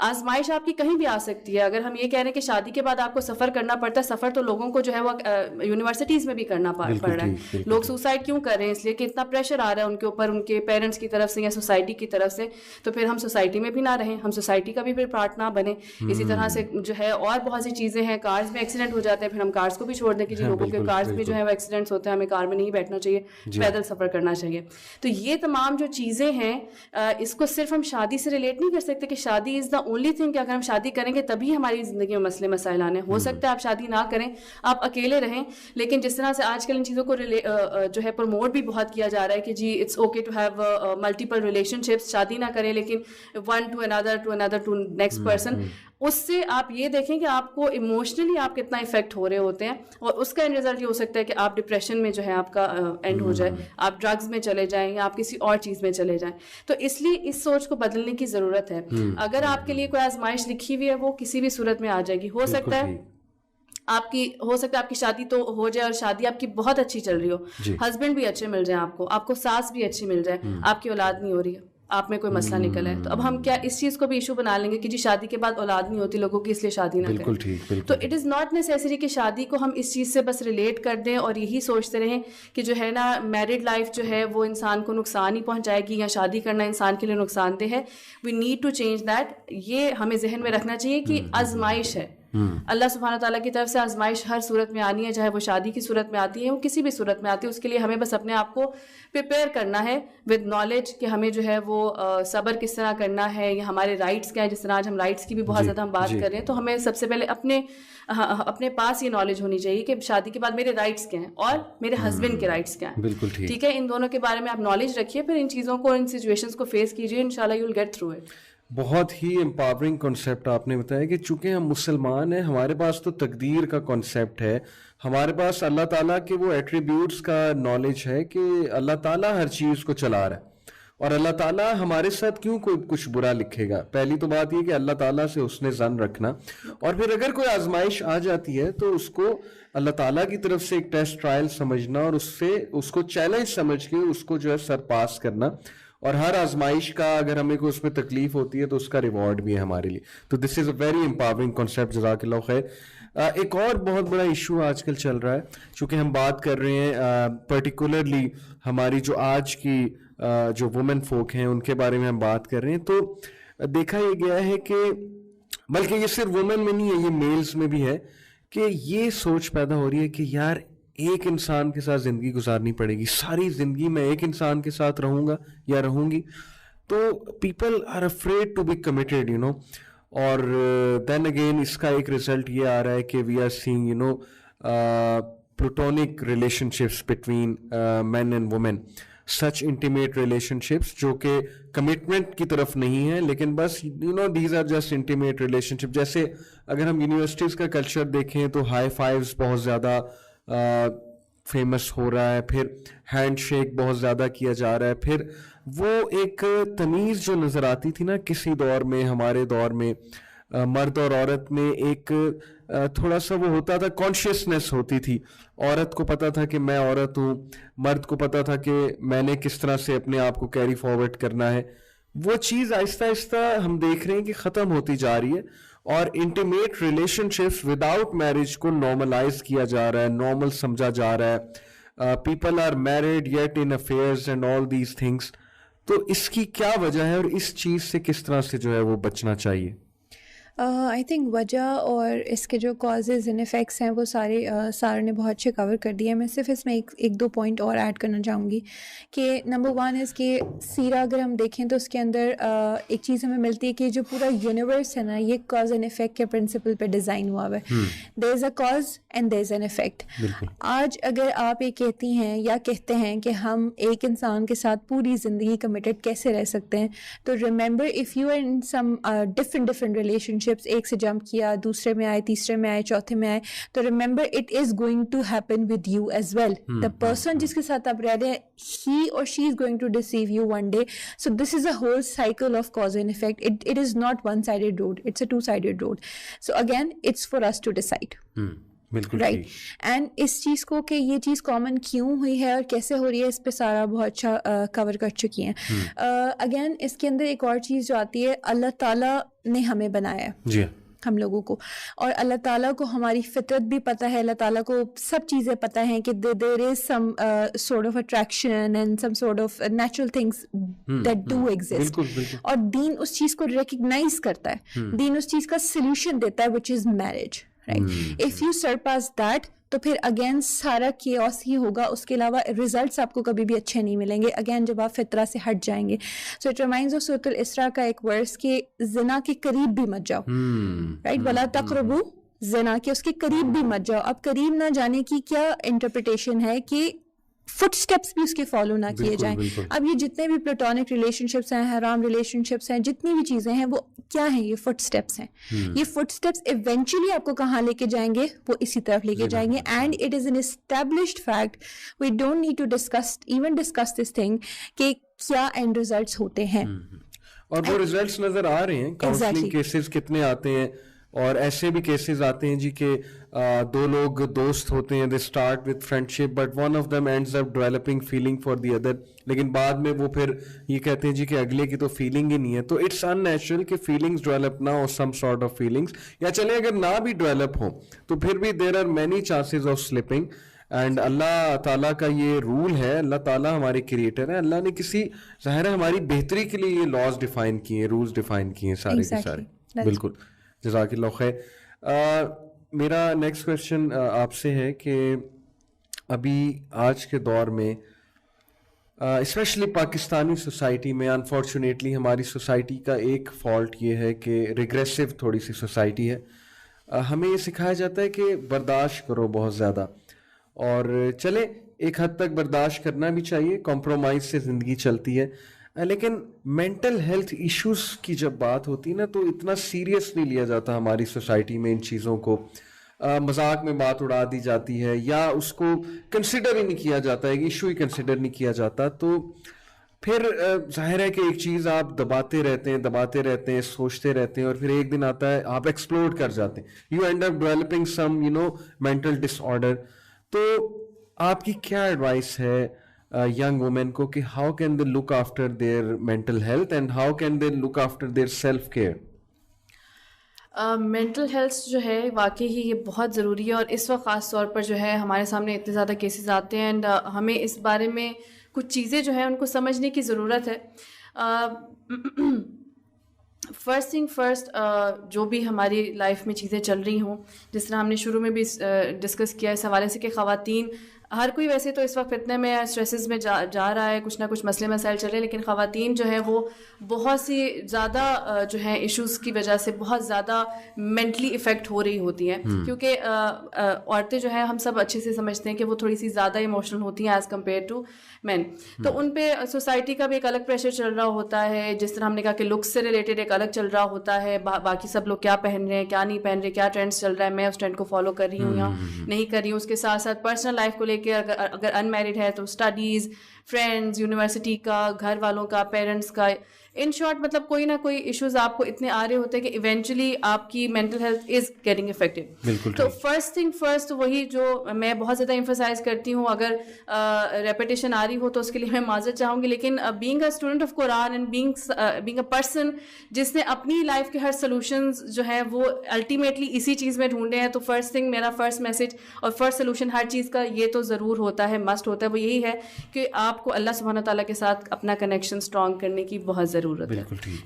آزمائش آپ کی کہیں بھی آ سکتی ہے. اگر ہم یہ کہہ رہے ہیں کہ شادی کے بعد آپ کو سفر کرنا پڑتا ہے, سفر تو لوگوں کو جو ہے وہ یونیورسٹیز میں بھی کرنا پڑ رہا ہے. لوگ سوسائڈ کیوں کر رہے ہیں؟ اس لیے کہ اتنا پریشر آ رہا ہے ان کے اوپر, ان کے پیرنٹس کی طرف سے یا سوسائٹی کی طرف سے. تو پھر ہم سوسائٹی میں بھی نہ رہیں, ہم سوسائٹی کا بھی پھر پارٹ نہ بنے. اسی طرح سے جو ہے اور بہت سی چیزیں ہیں, کارز میں ایکسیڈنٹ ہو جاتے ہیں, پھر ہم کارز کو بھی چھوڑ دیں کہ جی لوگوں کے کارز میں جو ہے وہ ایکسیڈنٹس ہوتے ہیں, ہمیں کار میں نہیں بیٹھنا چاہیے, پیدل سفر کرنا چاہیے. تو یہ تمام جو چیزیں ہیں, اس کو صرف ہم شادی سے ریلیٹ نہیں کر سکتے کہ شادی از دا اونلی تھنگ, کہ اگر ہم شادی کریں گے تبھی ہماری زندگی میں مسئلے مسائل آنے. ہو سکتا ہے آپ شادی نہ کریں, آپ اکیلے رہیں, لیکن جس طرح سے آج کل ان چیزوں کو جو ہے پروموٹ بھی بہت کیا جا رہا ہے کہ جی it's okay to have multiple relationships, شادی نہ کریں لیکن one to another to next person. اس سے آپ یہ دیکھیں کہ آپ کو ایموشنلی آپ کتنا افیکٹ ہو رہے ہوتے ہیں, اور اس کا اینڈ رزلٹ یہ ہو سکتا ہے کہ آپ ڈپریشن میں جو ہے آپ کا اینڈ ہو جائے, آپ ڈرگز میں چلے جائیں, یا آپ کسی اور چیز میں چلے جائیں. تو اس لیے اس سوچ کو بدلنے کی ضرورت ہے. اگر آپ کے لیے کوئی آزمائش لکھی ہوئی ہے, وہ کسی بھی صورت میں آ جائے گی. ہو سکتا ہے آپ کی شادی تو ہو جائے, اور شادی آپ کی بہت اچھی چل رہی ہو, ہسبینڈ بھی اچھے مل جائیں آپ کو ساس بھی اچھی مل جائے, آپ کی اولاد نہیں ہو رہی ہے, آپ میں کوئی مسئلہ نکل ہے. تو اب ہم کیا اس چیز کو بھی ایشو بنا لیں گے کہ جی شادی کے بعد اولاد نہیں ہوتی لوگوں کی, اس لیے شادی نہ کریں. تو اٹ از ناٹ نیسیسری کہ شادی کو ہم اس چیز سے بس ریلیٹ کر دیں اور یہی سوچتے رہیں کہ جو ہے نا میرڈ لائف جو ہے وہ انسان کو نقصان ہی پہنچائے گی, یا شادی کرنا انسان کے لیے نقصان دہ ہے. We need to change that. یہ ہمیں ذہن میں رکھنا چاہیے کہ آزمائش ہے, اللہ سبحانہ تعالیٰ کی طرف سے آزمائش ہر صورت میں آنی ہے, چاہے وہ شادی کی صورت میں آتی ہے, وہ کسی بھی صورت میں آتی ہے. اس کے لیے ہمیں بس اپنے آپ کو پریپیئر کرنا ہے ود نالج کہ ہمیں جو ہے وہ صبر کس طرح کرنا ہے, یا ہمارے رائٹس کیا ہیں. جس طرح آج ہم رائٹس کی بھی بہت زیادہ ہم بات کر رہے ہیں, تو ہمیں سب سے پہلے اپنے پاس یہ نالج ہونی چاہیے کہ شادی کے بعد میرے رائٹس کیا ہیں اور میرے ہسبینڈ کے رائٹس کیا ہیں. بالکل ٹھیک ہے, ان دونوں کے بارے میں آپ نالج رکھیے, پھر ان چیزوں کو, ان سچویشنز کو فیس کیجیے, انشاءاللہ you will get through it. بہت ہی امپاورنگ کانسیپٹ آپ نے بتایا کہ چونکہ ہم مسلمان ہیں ہمارے پاس تو تقدیر کا کانسیپٹ ہے, ہمارے پاس اللہ تعالیٰ کے وہ ایٹریبیوٹس کا نالج ہے کہ اللہ تعالیٰ ہر چیز کو چلا رہا ہے, اور اللہ تعالیٰ ہمارے ساتھ کیوں کوئی کچھ برا لکھے گا. پہلی تو بات یہ کہ اللہ تعالیٰ سے حسن ظن رکھنا, اور پھر اگر کوئی آزمائش آ جاتی ہے تو اس کو اللہ تعالیٰ کی طرف سے ایک ٹیسٹ ٹرائل سمجھنا, اور اس کو چیلنج سمجھ کے اس کو جو ہے سر پاس کرنا, اور ہر آزمائش کا اگر ہمیں کوئی اس میں تکلیف ہوتی ہے تو اس کا ریوارڈ بھی ہے ہمارے لیے. تو دس is a very empowering concept, جزاک اللہ خیر. ایک اور بہت بڑا ایشو آج کل چل رہا ہے, چونکہ ہم بات کر رہے ہیں پرٹیکولرلی ہماری جو آج کی جو وومن فوک ہیں ان کے بارے میں ہم بات کر رہے ہیں, تو دیکھا یہ گیا ہے کہ بلکہ یہ صرف وومن میں نہیں ہے, یہ میلز میں بھی ہے کہ یہ سوچ پیدا ہو رہی ہے کہ یار ایک انسان کے ساتھ زندگی گزارنی پڑے گی, ساری زندگی میں ایک انسان کے ساتھ رہوں گا یا رہوں گی. تو people are afraid to be committed, you know. اور دین اگین اس کا ایک رزلٹ یہ آ رہا ہے کہ we are seeing you know platonic relationships between men and women, such intimate relationships جو کہ کمٹمنٹ کی طرف نہیں ہے, لیکن بس you know these are just intimate relationship. جیسے اگر ہم یونیورسٹیز کا کلچر دیکھیں تو ہائی فائیوز بہت زیادہ فیمس ہو رہا ہے, پھر ہینڈ شیک بہت زیادہ کیا جا رہا ہے, پھر وہ ایک تمیز جو نظر آتی تھی نا کسی دور میں, ہمارے دور میں مرد اور عورت میں ایک تھوڑا سا وہ ہوتا تھا, کانشیسنیس ہوتی تھی. عورت کو پتا تھا کہ میں عورت ہوں, مرد کو پتا تھا کہ میں نے کس طرح سے اپنے آپ کو کیری فارورڈ کرنا ہے. وہ چیز آہستہ آہستہ ہم دیکھ رہے ہیں کہ ختم ہوتی جا رہی ہے, اور intimate relationships without marriage کو نارملائز کیا جا رہا ہے, نارمل سمجھا جا رہا ہے. People are married yet in affairs and all these things. تو اس کی کیا وجہ ہے اور اس چیز سے کس طرح سے جو ہے وہ بچنا چاہیے؟ آئی تھنک وجہ اور اس کے جو کازز اینڈ افیکٹس ہیں وہ سارے سارے نے بہت اچھے کور کر دیے. میں صرف اس میں ایک دو پوائنٹ اور ایڈ کرنا چاہوں گی کہ نمبر ون از کہ سیرہ اگر ہم دیکھیں تو اس کے اندر ایک چیز ہمیں ملتی ہے کہ جو پورا یونیورس ہے نا یہ کاز اینڈ افیکٹ کے پرنسپل پہ ڈیزائن ہوا ہوا ہے. There is a cause and there is an effect. آج اگر آپ یہ کہتی ہیں یا کہتے ہیں کہ ہم ایک انسان کے ساتھ پوری زندگی کمیٹڈ کیسے رہ سکتے ہیں, تو remember if you are in some different relationships, ایک سے جمپ کیا, دوسرے میں آئے, تیسرے میں آئے, چوتھے میں آئے, تو remember it is going to happen with you as well. The person جس کے ساتھ آپ رہ رہے ہیں ہی اور she is going to deceive you one day. So this is a whole cycle of cause and effect. It is not one sided road, it's a two sided road. So again it's for us to decide. Right. And اس چیز کو کہ یہ چیز کامن کیوں ہوئی ہے اور کیسے ہو رہی ہے اس پہ سارا بہت اچھا کور کر چکی ہیں. اگین اس کے اندر ایک اور چیز جو آتی ہے, اللہ تعالیٰ نے ہمیں بنایا ہے, جی ہم لوگوں کو, اور اللہ تعالیٰ کو ہماری فطرت بھی پتہ ہے, اللہ تعالیٰ کو سب چیزیں پتہ ہیں کہ there is some sort of attraction and some sort of natural things that do exist. اور دین اس چیز کو ریکگنائز کرتا ہے, دین اس چیز کا سلوشن دیتا ہے which is marriage. Right. If you surpass that تو پھر اگین سارا کیوس ہی ہوگا, اس کے علاوہ ریزلٹس آپ کو کبھی بھی اچھے نہیں ملیں گے اگین جب آپ فطرہ سے ہٹ جائیں گے. سو اٹ ریمائنڈز آف سورۃ الاسراء کا ایک ورس کہ زنا کے قریب بھی مت جاؤ. رائٹ. ولا تقربوا زنا, کے اس کے قریب بھی مت جاؤ. اب قریب نہ جانے کی کیا انٹرپریٹیشن ہے کہ فٹ اسٹیپس بھی اس کے فالو نہ کیے جائیں. اب یہ جتنے بھی پلیٹونک ریلیشن شپس ہیں, حرام ریلیشن شپس ہیں, جتنی بھی چیزیں ہیں وہ کیا ہیں, یہ فٹ اسٹیپس ہیں. یہ فٹ اسٹیپس ایونچولی آپ کو کہاں لے کے جائیں گے, وہ اسی طرف لے کے جائیں گے. And it is an established fact, we don't need to discuss this thing کہ کیا اینڈ ریزلٹس ہوتے ہیں. اور وہ ریزلٹس نظر آ رہے ہیں. کاؤنسلنگ کیسز کتنے آتے ہیں, اور ایسے بھی کیسز آتے ہیں جی کہ دو لوگ دوست ہوتے ہیں, they start with friend ship but one of them ends up developing feeling for the other, لیکن بعد میں وہ پھر یہ کہتے ہیں جی کہ اگلے کی تو فیلنگ ہی نہیں ہے. تو اٹس ان نیچرل کہ فیلنگس ڈیولپ نہ ہو, سم سارٹ آف فیلنگس, یا چلے اگر نہ بھی ڈیولپ ہوں تو پھر بھی there are many chances of slipping. And اللہ تعالیٰ کا یہ رول ہے, اللہ تعالیٰ ہمارے کریٹر ہیں, اللہ نے کسی ظاہر ہے ہماری بہتری کے لیے یہ لاز ڈیفائن کیے ہیں, رولز ڈیفائن کیے ہیں سارے کے سارے. بالکل, جزاک اللہ خیر. میرا نیکسٹ کویشچن آپ سے ہے کہ ابھی آج کے دور میں اسپیشلی پاکستانی سوسائٹی میں انفارچونیٹلی ہماری سوسائٹی کا ایک فالٹ یہ ہے کہ ریگریسو تھوڑی سی سوسائٹی ہے. ہمیں یہ سکھایا جاتا ہے کہ برداشت کرو بہت زیادہ, اور چلے ایک حد تک برداشت کرنا بھی چاہیے, کمپرومائز سے زندگی چلتی ہے. لیکن مینٹل ہیلتھ ایشوز کی جب بات ہوتی ہے نا تو اتنا سیریس نہیں لیا جاتا ہماری سوسائٹی میں. ان چیزوں کو مذاق میں بات اڑا دی جاتی ہے یا اس کو کنسیڈر ہی نہیں کیا جاتا ہے, ایشو ہی کنسیڈر نہیں کیا جاتا. تو پھر ظاہر ہے کہ ایک چیز آپ دباتے رہتے ہیں سوچتے رہتے ہیں اور پھر ایک دن آتا ہے آپ ایکسپلوڈ کر جاتے ہیں, you end up developing some mental disorder. تو آپ کی کیا ایڈوائس ہے young women کو کہ how can they look after their mental health and how can they look after their self care? Mental health جو ہے واقعی ہی یہ بہت ضروری ہے, اور اس وقت خاص طور پر جو ہے ہمارے سامنے اتنے زیادہ کیسز آتے ہیں اینڈ ہمیں اس بارے میں کچھ چیزیں جو ہیں ان کو سمجھنے کی ضرورت ہے. فرسٹ تھنگ فرسٹ, جو بھی ہماری لائف میں چیزیں چل رہی ہوں, جس طرح ہم نے شروع میں بھی ڈسکس کیا اس حوالے سے کہ خواتین, ہر کوئی ویسے تو اس وقت فتنے میں اسٹریسز میں جا رہا ہے, کچھ نہ کچھ مسئلے مسائل چل رہے ہیں, لیکن خواتین جو ہے وہ بہت سی زیادہ جو ہے ایشوز کی وجہ سے بہت زیادہ مینٹلی افیکٹ ہو رہی ہوتی ہیں, کیونکہ عورتیں جو ہیں ہم سب اچھے سے سمجھتے ہیں کہ وہ تھوڑی سی زیادہ ایموشنل ہوتی ہیں ایز کمپیئر ٹو مین. تو ان پہ سوسائٹی کا بھی ایک الگ پریشر چل رہا ہوتا ہے, جس طرح ہم نے کہا کہ لکس سے ریلیٹڈ ایک الگ چل رہا ہوتا ہے, باقی سب لوگ کیا پہن رہے ہیں کیا نہیں پہن رہے, کیا ٹرینڈس چل رہا ہے, میں اس ٹرینڈ کو فالو کر رہی ہوں یا نہیں کر رہی ہوں. اس کے ساتھ ساتھ پرسنل لائف کو لے کے اگر ان میرڈ ہے تو اسٹڈیز, فرینڈز, یونیورسٹی کا, گھر والوں کا, پیرنٹس کا, ان شارٹ مطلب کوئی نہ کوئی ایشوز آپ کو اتنے آ رہے ہوتے ہیں کہ ایونچولی آپ کی mental health is getting affected. تو فرسٹ تھنگ فرسٹ وہی جو میں بہت زیادہ ایمفسائز کرتی ہوں, اگر ریپیٹیشن آ رہی ہو تو اس کے لیے میں معذرت چاہوں گی, لیکن being a student of Quran and being a person جس نے اپنی لائف کے ہر سولوشنز جو ہے وہ الٹیمیٹلی اسی چیز میں ڈھونڈے ہیں, تو فرسٹ تھنگ میرا فرسٹ میسج اور فرسٹ سولوشن ہر چیز کا یہ تو ضرور ہوتا ہے, مسٹ ہوتا ہے, وہ یہی ہے کہ آپ کو اللہ سبحانہ تعالیٰ کے ساتھ اپنا کنیکشن اسٹرانگ کرنے کی بہت ضرورت ہے.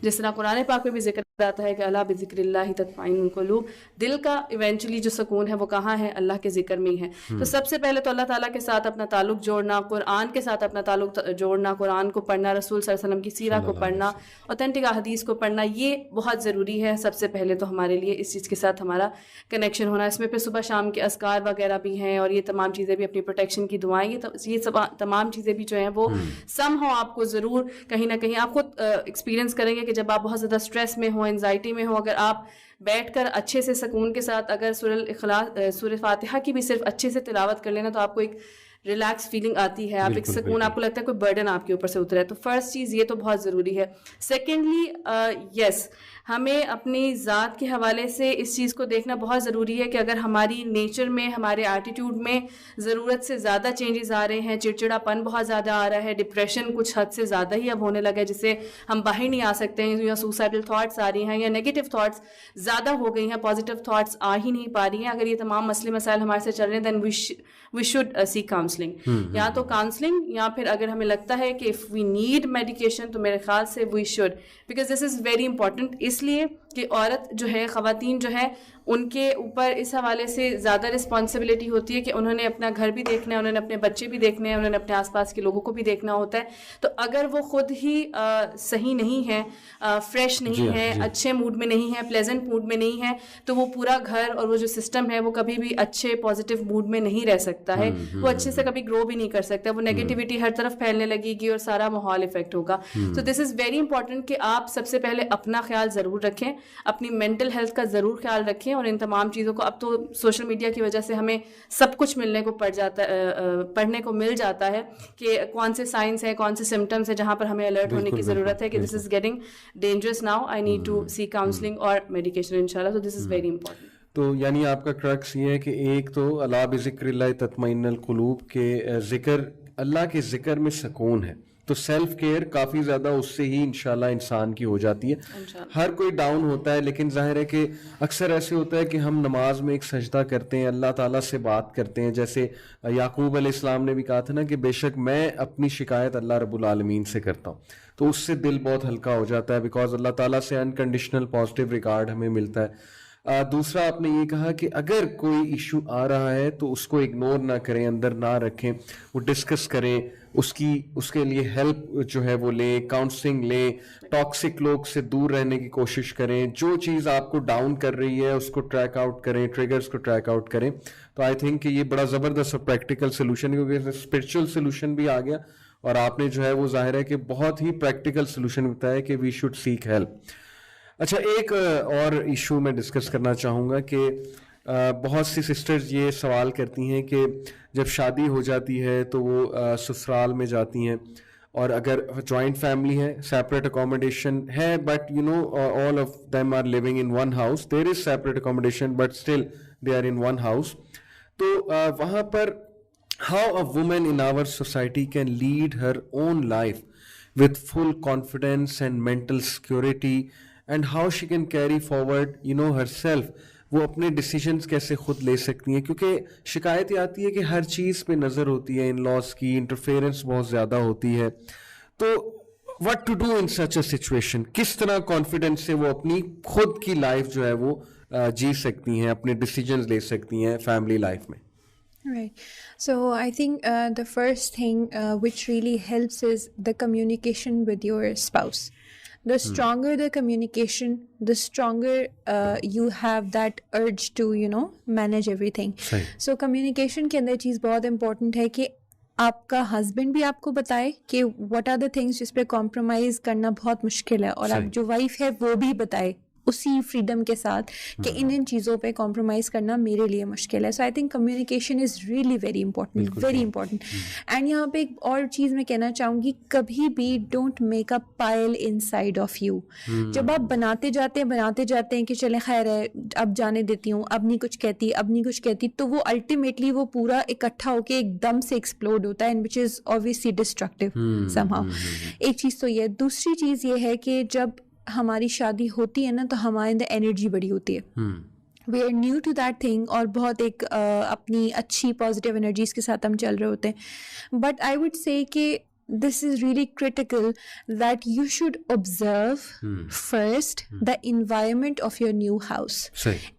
جس طرح قرآن پاک میں بھی ذکر آتا ہے کہ اللہ بذکر اللہ تطمئن القلوب, دل کا ایونچولی جو سکون ہے وہ کہاں ہے, اللہ کے ذکر میں ہی ہے. تو سب سے پہلے تو اللہ تعالیٰ کے ساتھ اپنا تعلق جوڑنا, قرآن کے ساتھ اپنا تعلق جوڑنا, قرآن کو پڑھنا, رسول صلی اللہ علیہ وسلم کی سیرہ کو پڑھنا, اوتھینٹک احادیث کو پڑھنا, یہ بہت ضروری ہے. سب سے پہلے تو ہمارے لیے اس چیز کے ساتھ ہمارا کنیکشن ہونا, اس میں پھر صبح شام کے اذکار وغیرہ بھی ہیں, اور یہ تمام چیزیں بھی, اپنی پروٹیکشن کی دعائیں, یہ سب تمام چیزیں بھی جو ہیں وہ سم ہو آپ کو ضرور کہیں نہ کہیں آپ خود ایکسپیرینس کریں گے کہ جب آپ بہت زیادہ اسٹریس میں ہوں, انزائٹی میں ہوں, اگر آپ بیٹھ کر اچھے سے سکون کے ساتھ اگر سورہ فاتحہ کی بھی صرف اچھے سے تلاوت کر لینا, تو آپ کو ایک ریلیکس فیلنگ آتی ہے, آپ ایک سکون, آپ کو لگتا ہے کوئی برڈن آپ کے اوپر سے اترا ہے. تو فرسٹ چیز یہ تو بہت ضروری ہے. سیکنڈلی یس, ہمیں اپنی ذات کے حوالے سے اس چیز کو دیکھنا بہت ضروری ہے کہ اگر ہماری نیچر میں, ہمارے ایٹیٹیوڈ میں ضرورت سے زیادہ چینجز آ رہے ہیں, چڑچڑا پن بہت زیادہ آ رہا ہے, ڈپریشن کچھ حد سے زیادہ ہی اب ہونے لگا ہے, جس سے ہم باہر نہیں آ سکتے ہیں, یا سوسائڈل تھاٹس آ رہی ہیں, یا نیگیٹو تھاٹس زیادہ ہو گئی ہیں, پازیٹیو تھاٹس آ ہی نہیں پا رہی ہیں, اگر یہ تمام مسئلے مسائل ہمارے سے چل رہے ہیں, دین وی شوڈ سیک کاؤنسلنگ, یا تو کاؤنسلنگ, یا پھر اگر ہمیں لگتا ہے کہ اف وی نیڈ میڈیکیشن تو میرے خیال سے we should, because this is very important. اس لیے کہ عورت جو ہے, خواتین جو ہے, ان کے اوپر اس حوالے سے زیادہ رسپانسبلٹی ہوتی ہے کہ انہوں نے اپنا گھر بھی دیکھنا ہے, انہوں نے اپنے بچے بھی دیکھنے ہیں, انہوں نے اپنے آس پاس کے لوگوں کو بھی دیکھنا ہوتا ہے. تو اگر وہ خود ہی صحیح نہیں ہے, فریش نہیں ہے, اچھے موڈ میں نہیں ہے, پلیزنٹ موڈ میں نہیں ہے, تو وہ پورا گھر اور وہ جو سسٹم ہے وہ کبھی بھی اچھے پازیٹیو موڈ میں نہیں رہ سکتا ہے, وہ اچھے سے کبھی گرو بھی نہیں کر سکتا, وہ نیگیٹیوٹی ہر طرف پھیلنے لگے گی اور سارا ماحول افیکٹ ہوگا. تو دس از ویری امپورٹنٹ کہ آپ سب سے پہلے اپنا خیال ضرور رکھیں, اپنی مینٹل ہیلتھ کا ضرور خیال رکھیں, اور ان تمام چیزوں کو, اب تو سوشل میڈیا کی وجہ سے ہمیں سب کچھ پڑھنے کو مل جاتا ہے کہ کون سے سائنس ہیں, کون سے سمٹمس ہیں جہاں پر ہمیں الرٹ ہونے کی ضرورت ہے کہ this is getting dangerous now, I need to see counselling اور میڈیکیشن انشاءاللہ. تو دس از ویری امپورٹنٹ. تو یعنی آپ کا کرکس یہ ہے کہ ایک تو الا بذکر اللہ تطمئن القلوب کے ذکر, اللہ کے ذکر میں سکون ہے, تو سیلف کیئر کافی زیادہ اس سے ہی انشاءاللہ انسان کی ہو جاتی ہے. ہر کوئی ڈاؤن ہوتا ہے, لیکن ظاہر ہے کہ اکثر ایسے ہوتا ہے کہ ہم نماز میں ایک سجدہ کرتے ہیں, اللہ تعالیٰ سے بات کرتے ہیں, جیسے یعقوب علیہ السلام نے بھی کہا تھا نا کہ بے شک میں اپنی شکایت اللہ رب العالمین سے کرتا ہوں, تو اس سے دل بہت ہلکا ہو جاتا ہے, بیکاز اللہ تعالیٰ سے انکنڈیشنل پازیٹیو ریگارڈ ہمیں ملتا ہے. دوسرا آپ نے یہ کہا کہ اگر کوئی ایشو آ رہا ہے تو اس کو اگنور نہ کریں, اندر نہ رکھیں, وہ ڈسکس کریں, اس کے لیے ہیلپ جو ہے وہ لیں, کاؤنسلنگ لیں, ٹاکسک لوگ سے دور رہنے کی کوشش کریں, جو چیز آپ کو ڈاؤن کر رہی ہے اس کو ٹریک آؤٹ کریں, ٹریگرز کو ٹریک آؤٹ کریں. تو آئی تھنک کہ یہ بڑا زبردست پریکٹیکل سولوشن ہے, کیونکہ اسپرچل سولوشن بھی آ گیا اور آپ نے جو ہے وہ ظاہر ہے کہ بہت ہی پریکٹیکل سولوشن بتایا کہ وی شوڈ سیک ہیلپ. اچھا ایک اور ایشو میں ڈسکس کرنا چاہوں گا کہ بہت سی سسٹرز یہ سوال کرتی ہیں کہ جب شادی ہو جاتی ہے تو وہ سسرال میں جاتی ہیں, اور اگر جوائنٹ فیملی ہے, سیپریٹ اکوموڈیشن ہے, but you know all of them are living in one house, there is separate accommodation but still they are in one house, تو وہاں پر how a woman in our society can lead her own life with full confidence and mental security, and how she can carry forward herself, وہ اپنے ڈیسیجنس کیسے خود لے سکتی ہیں, کیونکہ شکایت یہ آتی ہے کہ ہر چیز پہ نظر ہوتی ہے, ان لاس کی انٹرفیئرنس بہت زیادہ ہوتی ہے, تو what to do in such a situation, کس طرح کانفیڈنس سے وہ اپنی خود کی لائف جو ہے وہ جی سکتی ہیں, اپنے ڈیسیجنز لے سکتی ہیں فیملی لائف میں. Right. So I think the first thing which really helps is the communication with your spouse. The stronger the communication, the stronger you have that urge to, manage everything. So communication کے اندر چیز بہت important ہے کہ آپ کا ہسبینڈ بھی آپ کو بتائے کہ what are the things جس پہ compromise کرنا بہت مشکل ہے, اور آپ جو وائف ہے وہ بھی بتائے اسی فریڈم کے ساتھ کہ ان چیزوں پہ کمپرومائز کرنا میرے لیے مشکل ہے. So I think communication is really very important. And یہاں پہ ایک اور چیز میں کہنا چاہوں گی, کبھی بھی don't make a pile inside of you. جب آپ بناتے جاتے ہیں کہ چلیں خیر ہے اب جانے دیتی ہوں, اب نہیں کچھ کہتی, تو وہ الٹیمیٹلی وہ پورا اکٹھا ہو کے ایک دم سے ایکسپلوڈ ہوتا ہے, and which is obviously destructive somehow. ایک چیز تو یہ. دوسری چیز یہ ہے کہ جب ہماری شادی ہوتی ہے نا تو ہمارے اندر انرجی بڑی ہوتی ہے, we are new to that thing, اور بہت ایک اپنی اچھی پازیٹیو انرجیز کے ساتھ ہم چل رہے ہوتے ہیں. بٹ آئی وڈ سے کہ this is really critical that you should observe first the environment of your new house,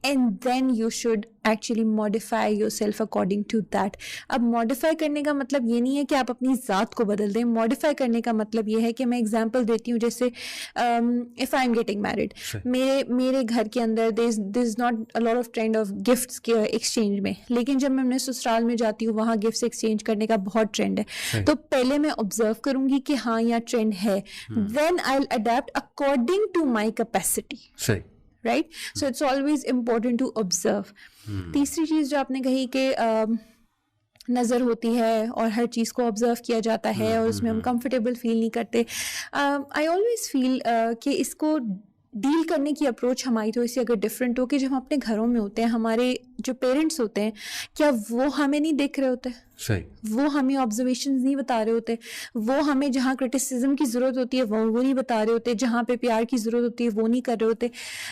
and then you should actually modify yourself according to that. اب modify کرنے کا مطلب یہ نہیں ہے کہ آپ اپنی ذات کو بدل دیں. modify کرنے کا مطلب یہ ہے کہ میں example دیتی ہوں, جیسے if I'm getting married, میرے گھر کے اندر there is not a lot of trend of gifts کے exchange میں, لیکن جب میں اپنے سسرال میں جاتی ہوں وہاں gifts exchange کرنے کا بہت ٹرینڈ ہے. تو پہلے میں observe کروں گی کہ ہاں یہاں ٹرینڈ ہے, then I'll adapt according to my capacity. Right? So it's always important to observe. تیسری چیز جو آپ نے کہی کہ نظر ہوتی ہے اور ہر چیز کو آبزرو کیا جاتا ہے اور اس میں ہم کمفرٹیبل فیل نہیں کرتے, آئی آلویز فیل کہ اس کو ڈیل کرنے کی اپروچ ہماری تھوڑی سی اگر ڈفرینٹ ہو, کہ جب ہم اپنے گھروں میں ہوتے ہیں ہمارے جو پیرنٹس ہوتے ہیں کیا وہ ہمیں نہیں دیکھ رہے ہوتے, وہ ہمیں آبزرویشنز نہیں بتا رہے ہوتے, وہ ہمیں جہاں کرٹیسزم کی ضرورت ہوتی ہے وہ نہیں بتا رہے ہوتے, جہاں پہ پیار کی ضرورت ہوتی ہے وہ نہیں کر رہے ہوتے.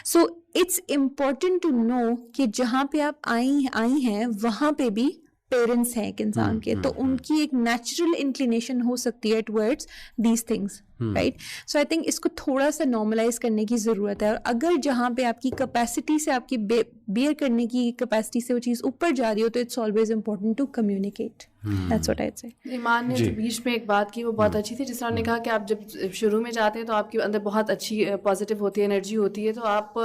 So it's important to know کہ جہاں پہ آپ آئی ہیں وہاں پہ بھی پیرنٹس ہیں ایک انسان کے, تو ان کی ایک نیچرل انکلینیشن ہو سکتی ہے towards these things, right. So I think اس کو تھوڑا سا نارملائز کرنے کی ضرورت ہے, اور اگر جہاں پہ آپ کی کیپیسٹی سے, آپ کی بیئر کرنے کی کیپیسٹی سے وہ چیز اوپر جا رہی ہو, تو it's always important to communicate. That's what I'd say. ایمان نے جو بیچ میں ایک بات کی وہ بہت اچھی تھی, جس طرح نے کہا کہ آپ جب شروع میں جاتے ہیں تو آپ کے اندر بہت اچھی پازیٹیو ہوتی ہے, انرجی ہوتی ہے, تو آپ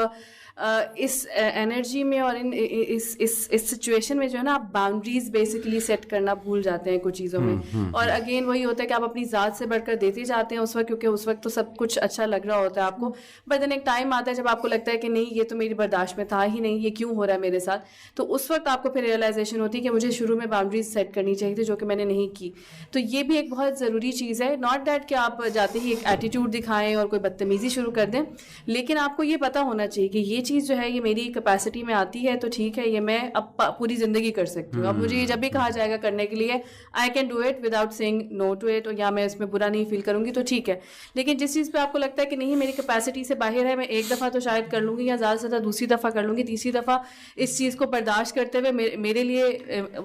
اس انرجی میں اور اس سچویشن میں جو ہے نا آپ باؤنڈریز بیسکلی سیٹ کرنا بھول جاتے ہیں کچھ چیزوں میں, اور اگین وہی ہوتا ہے کہ آپ اپنی ذات سے بڑھ کر دیتے جاتے ہیں اس وقت, کیونکہ اس وقت تو سب کچھ اچھا لگ رہا ہوتا ہے آپ کو, بٹ دین ایک ٹائم آتا ہے جب آپ کو لگتا ہے کہ نہیں یہ تو میری برداشت میں تھا ہی نہیں, یہ کیوں ہو رہا ہے میرے ساتھ, تو اس وقت آپ کو پھر ریئلائزیشن ہوتی ہے کہ مجھے شروع میں باؤنڈریز سیٹ کرنی چاہیے تھی جو کہ میں نے نہیں کی. تو یہ بھی ایک بہت ضروری چیز ہے, ناٹ دیٹ کہ آپ جاتے ہی ایک ایٹیٹیوڈ دکھائیں اور کوئی بدتمیزی شروع کر دیں, لیکن آپ کو یہ پتہ ہونا چاہیے کہ یہ چیز جو ہے یہ میری کیپیسٹی میں آتی ہے تو ٹھیک ہے, یہ میں اب پوری زندگی کر سکتی ہوں. اب مجھے یہ جب بھی کہا جائے گا کرنے کے لیے I can do it without saying no to it, یا میں اس میں برا نہیں فیل کروں گی تو ٹھیک ہے. لیکن جس چیز پہ آپ کو لگتا ہے کہ نہیں میری کیپیسٹی سے باہر ہے, میں ایک دفعہ تو شاید کر لوں گی, یا زیادہ سے زیادہ دوسری دفعہ کر لوں گی, تیسری دفعہ اس چیز کو برداشت کرتے ہوئے میرے لیے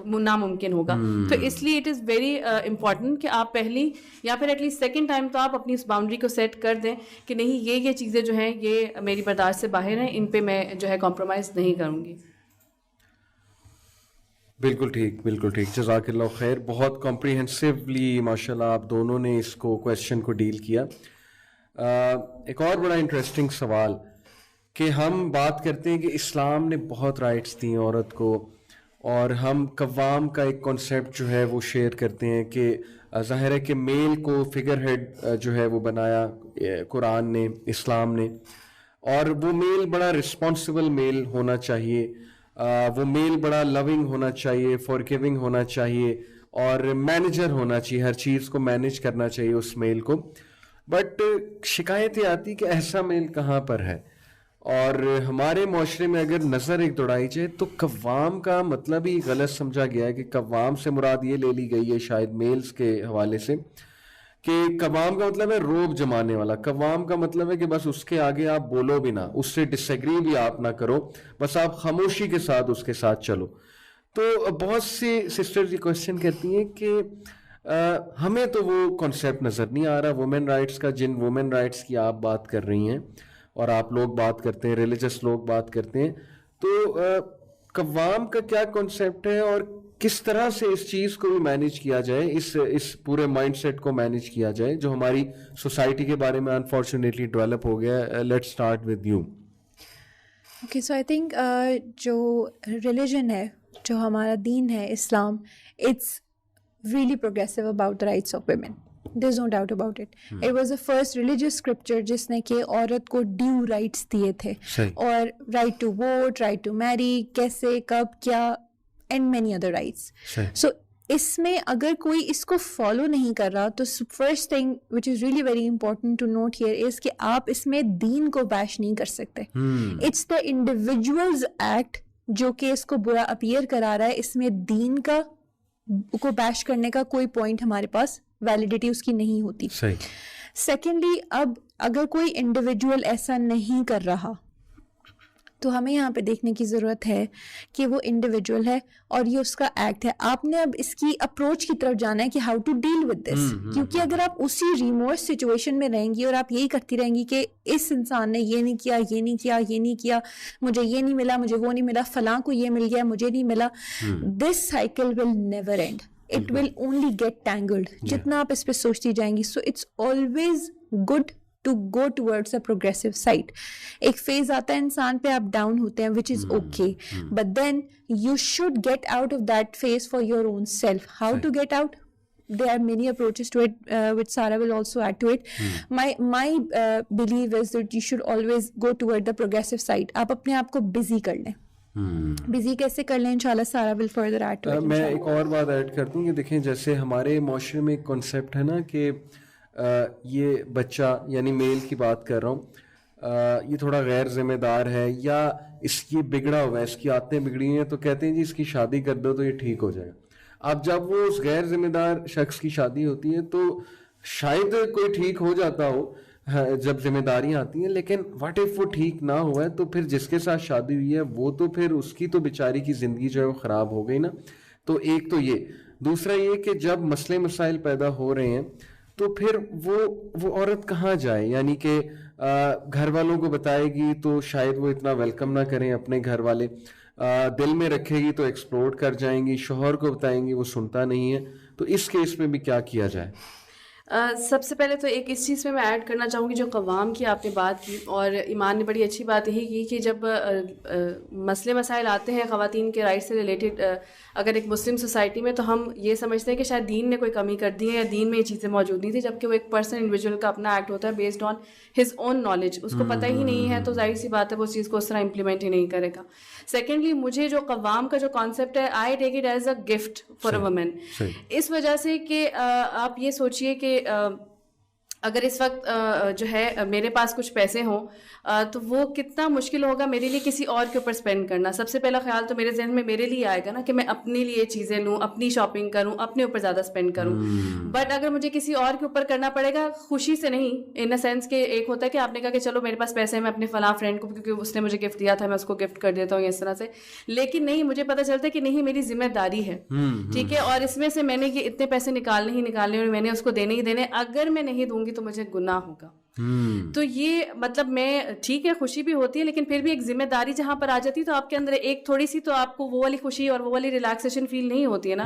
ناممکن ہوگا. تو اس لیے اٹ از ویری امپورٹنٹ کہ آپ پہلی یا پھر ایٹ لیسٹ سیکنڈ ٹائم تو آپ اپنی اس باؤنڈری کو سیٹ کر دیں کہ نہیں یہ چیزیں جو ہیں یہ میری برداشت سے باہر ہیں, ان پہ میں جو ہے کمپرومائز نہیں کروں گی. بالکل ٹھیک, جزاک اللہ خیر. بہت کمپریہنسولی ماشاء اللہ آپ دونوں نے اس کویسچن کو ڈیل کیا. ایک اور بڑا انٹرسٹنگ سوال کہ ہم بات کرتے ہیں کہ اسلام نے بہت رائٹس دی عورت کو, اور ہم قوام کا ایک کانسیپٹ جو ہے وہ شیئر کرتے ہیں کہ ظاہر ہے کہ میل کو فگر ہیڈ جو ہے وہ بنایا قرآن نے, اسلام نے, اور وہ میل بڑا رسپانسبل میل ہونا چاہیے, وہ میل بڑا لونگ ہونا چاہیے, فارگیونگ ہونا چاہیے, اور مینیجر ہونا چاہیے, ہر چیز کو مینیج کرنا چاہیے اس میل کو. بٹ شکایتیں آتی کہ ایسا میل کہاں پر ہے, اور ہمارے معاشرے میں اگر نظر ایک دوڑائی جائے تو قوام کا مطلب ہی غلط سمجھا گیا ہے کہ قوام سے مراد یہ لے لی گئی ہے شاید میلز کے حوالے سے کہ قوام کا مطلب ہے روب جمانے والا. قوام کا مطلب ہے کہ بس اس کے آگے آپ بولو بھی نہ, اس سے ڈس ایگری بھی آپ نہ کرو, بس آپ خاموشی کے ساتھ اس کے ساتھ چلو. تو بہت سی سسٹرز یہ کوشچن کرتی ہیں کہ ہمیں تو وہ کانسیپٹ نظر نہیں آ رہا وومن رائٹس کا, جن وومن رائٹس کی آپ بات کر رہی ہیں اور آپ لوگ بات کرتے ہیں, ریلیجس لوگ بات کرتے ہیں, تو قوام کا کیا کانسیپٹ ہے اور کس طرح سے اس چیز کو بھی مینیج کیا جائے, اس پورے مائنڈ سیٹ کو مینیج کیا جائے جو ہماری سوسائٹی کے بارے میں انفارچونیٹلی ڈیولپ ہو گیا ہے. Let's start with you. Okay, so I think جو ریلیجن ہے, جو ہمارا دین ہے Islam, it's really progressive about the rights of women. There's no doubt about it. It was the first religious scripture جس نے کہ عورت کو ڈیو رائٹس دیے تھے, اور right to vote, right to marry, کیسے, کب, کیا, and many other rights. So اس میں اگر کوئی اس کو فالو نہیں کر رہا تو first thing which is really very important to note here is کہ آپ اس میں دین کو بیش نہیں کر سکتے. اٹس دا انڈیویجولز ایکٹ جو کہ اس کو برا اپیئر کرا رہا ہے. اس میں دین کو بیش کرنے کا کوئی پوائنٹ ہمارے پاس, ویلیڈیٹی اس کی نہیں ہوتی. سیکنڈلی, اب اگر کوئی انڈیویجول ایسا نہیں کر رہا تو ہمیں یہاں پہ دیکھنے کی ضرورت ہے کہ وہ انڈیویجول ہے اور یہ اس کا ایکٹ ہے. آپ نے اب اس کی اپروچ کی طرف جانا ہے کہ how to deal with this, کیونکہ اگر آپ اسی ریمورس سچویشن میں رہیں گی اور آپ یہی کرتی رہیں گی کہ اس انسان نے یہ نہیں کیا, یہ نہیں کیا, یہ نہیں کیا, مجھے یہ نہیں ملا, مجھے وہ نہیں ملا, فلاں کو یہ مل گیا, مجھے نہیں ملا, this cycle will never and. It will only get tangled. جتنا آپ اس پہ سوچتی جائیں گی. So it's always good to go towards a progressive side. ایک فیز آتا ہے انسان پہ, آپ ڈاؤن ہوتے ہیں, which is okay. But then you should get out of that phase for your own self. How to get out? There are many approaches to it, which Sarah will also add to it. My belief is that you should always go toward the progressive side. آپ اپنے آپ کو busy کر لیں. بزی کیسے کر لیں, انشاءاللہ Sara will further add to it. میں ایک اور بات ایڈ کر دوں کہ دیکھیں جیسے ہمارے معاشرے میں ایک کانسیپٹ ہے نا کہ یہ بچہ, یعنی میل کی بات کر رہا ہوں, یہ تھوڑا غیر ذمہ دار ہے یا اس کی بگڑا ہوا ہے, اس کی عادتیں بگڑی ہیں, تو کہتے ہیں جی اس کی شادی کر دو تو یہ ٹھیک ہو جائے گا. اب جب وہ اس غیر ذمہ دار شخص کی شادی ہوتی ہے تو شاید کوئی ٹھیک ہو جاتا ہو جب ذمہ داریاں آتی ہیں, لیکن واٹ ایف وہ ٹھیک نہ ہوا ہے تو پھر جس کے ساتھ شادی ہوئی ہے وہ تو پھر اس کی تو بیچاری کی زندگی جو ہے وہ خراب ہو گئی نا. تو ایک تو یہ, دوسرا یہ کہ جب مسئلے مسائل پیدا ہو رہے ہیں تو پھر وہ عورت کہاں جائے, یعنی کہ گھر والوں کو بتائے گی تو شاید وہ اتنا ویلکم نہ کریں اپنے گھر والے, دل میں رکھے گی تو ایکسپلوڈ کر جائیں گی, شوہر کو بتائیں گی وہ سنتا نہیں ہے. تو اس کیس میں بھی کیا کیا جائے؟ سب سے پہلے تو ایک اس چیز میں ایڈ کرنا چاہوں گی جو قوام کی آپ نے بات کی, اور ایمان نے بڑی اچھی بات یہی کی کہ جب مسئلے مسائل آتے ہیں خواتین کے رائٹ سے ریلیٹڈ اگر ایک مسلم سوسائٹی میں, تو ہم یہ سمجھتے ہیں کہ شاید دین نے کوئی کمی کر دی ہے یا دین میں یہ چیزیں موجود نہیں تھی, جبکہ وہ ایک پرسن انڈیویجول کا اپنا ایکٹ ہوتا ہے based on his own knowledge. اس کو پتہ ہی نہیں ہے تو ظاہر سی بات ہے وہ اس چیز کو اس طرح امپلیمنٹ ہی نہیں کرے گا. سیکنڈلی, مجھے جو قوام کا جو کانسیپٹ ہے, I take it as a gift for a woman, اس وجہ سے کہ آپ یہ سوچیے کہ اگر اس وقت جو ہے میرے پاس کچھ پیسے ہوں تو وہ کتنا مشکل ہوگا میرے لیے کسی اور کے اوپر اسپینڈ کرنا. سب سے پہلا خیال تو میرے ذہن میں میرے لیے آئے گا نا کہ میں اپنے لیے چیزیں لوں, اپنی شاپنگ کروں, اپنے اوپر زیادہ اسپینڈ کروں. بٹ اگر مجھے کسی اور کے اوپر کرنا پڑے گا, خوشی سے نہیں, ان اے سینس کہ ایک ہوتا ہے کہ آپ نے کہا کہ چلو میرے پاس پیسے ہیں, میں اپنے فلاں فرینڈ کو, کیونکہ اس نے مجھے گفٹ دیا تھا, میں اس کو گفٹ کر دیتا ہوں اس طرح سے. لیکن نہیں, مجھے پتہ چلتا ہے کہ نہیں, میری ذمہ داری ہے, ٹھیک ہے, اور اس میں سے میں نے یہ اتنے پیسے نکالنے ہی نکالنے اور میں نے اس کو دینے ہی دینے. اگر میں نہیں دوں گی تو مجھے گناہ ہوگا. تو یہ مطلب میں ٹھیک ہے خوشی بھی ہوتی ہے لیکن پھر بھی ایک ذمہ داری جہاں پر آ جاتی ہے تو آپ کے اندر ایک تھوڑی سی تو آپ کو وہ والی خوشی اور وہ والی ریلیکسیشن فیل نہیں ہوتی ہے نا.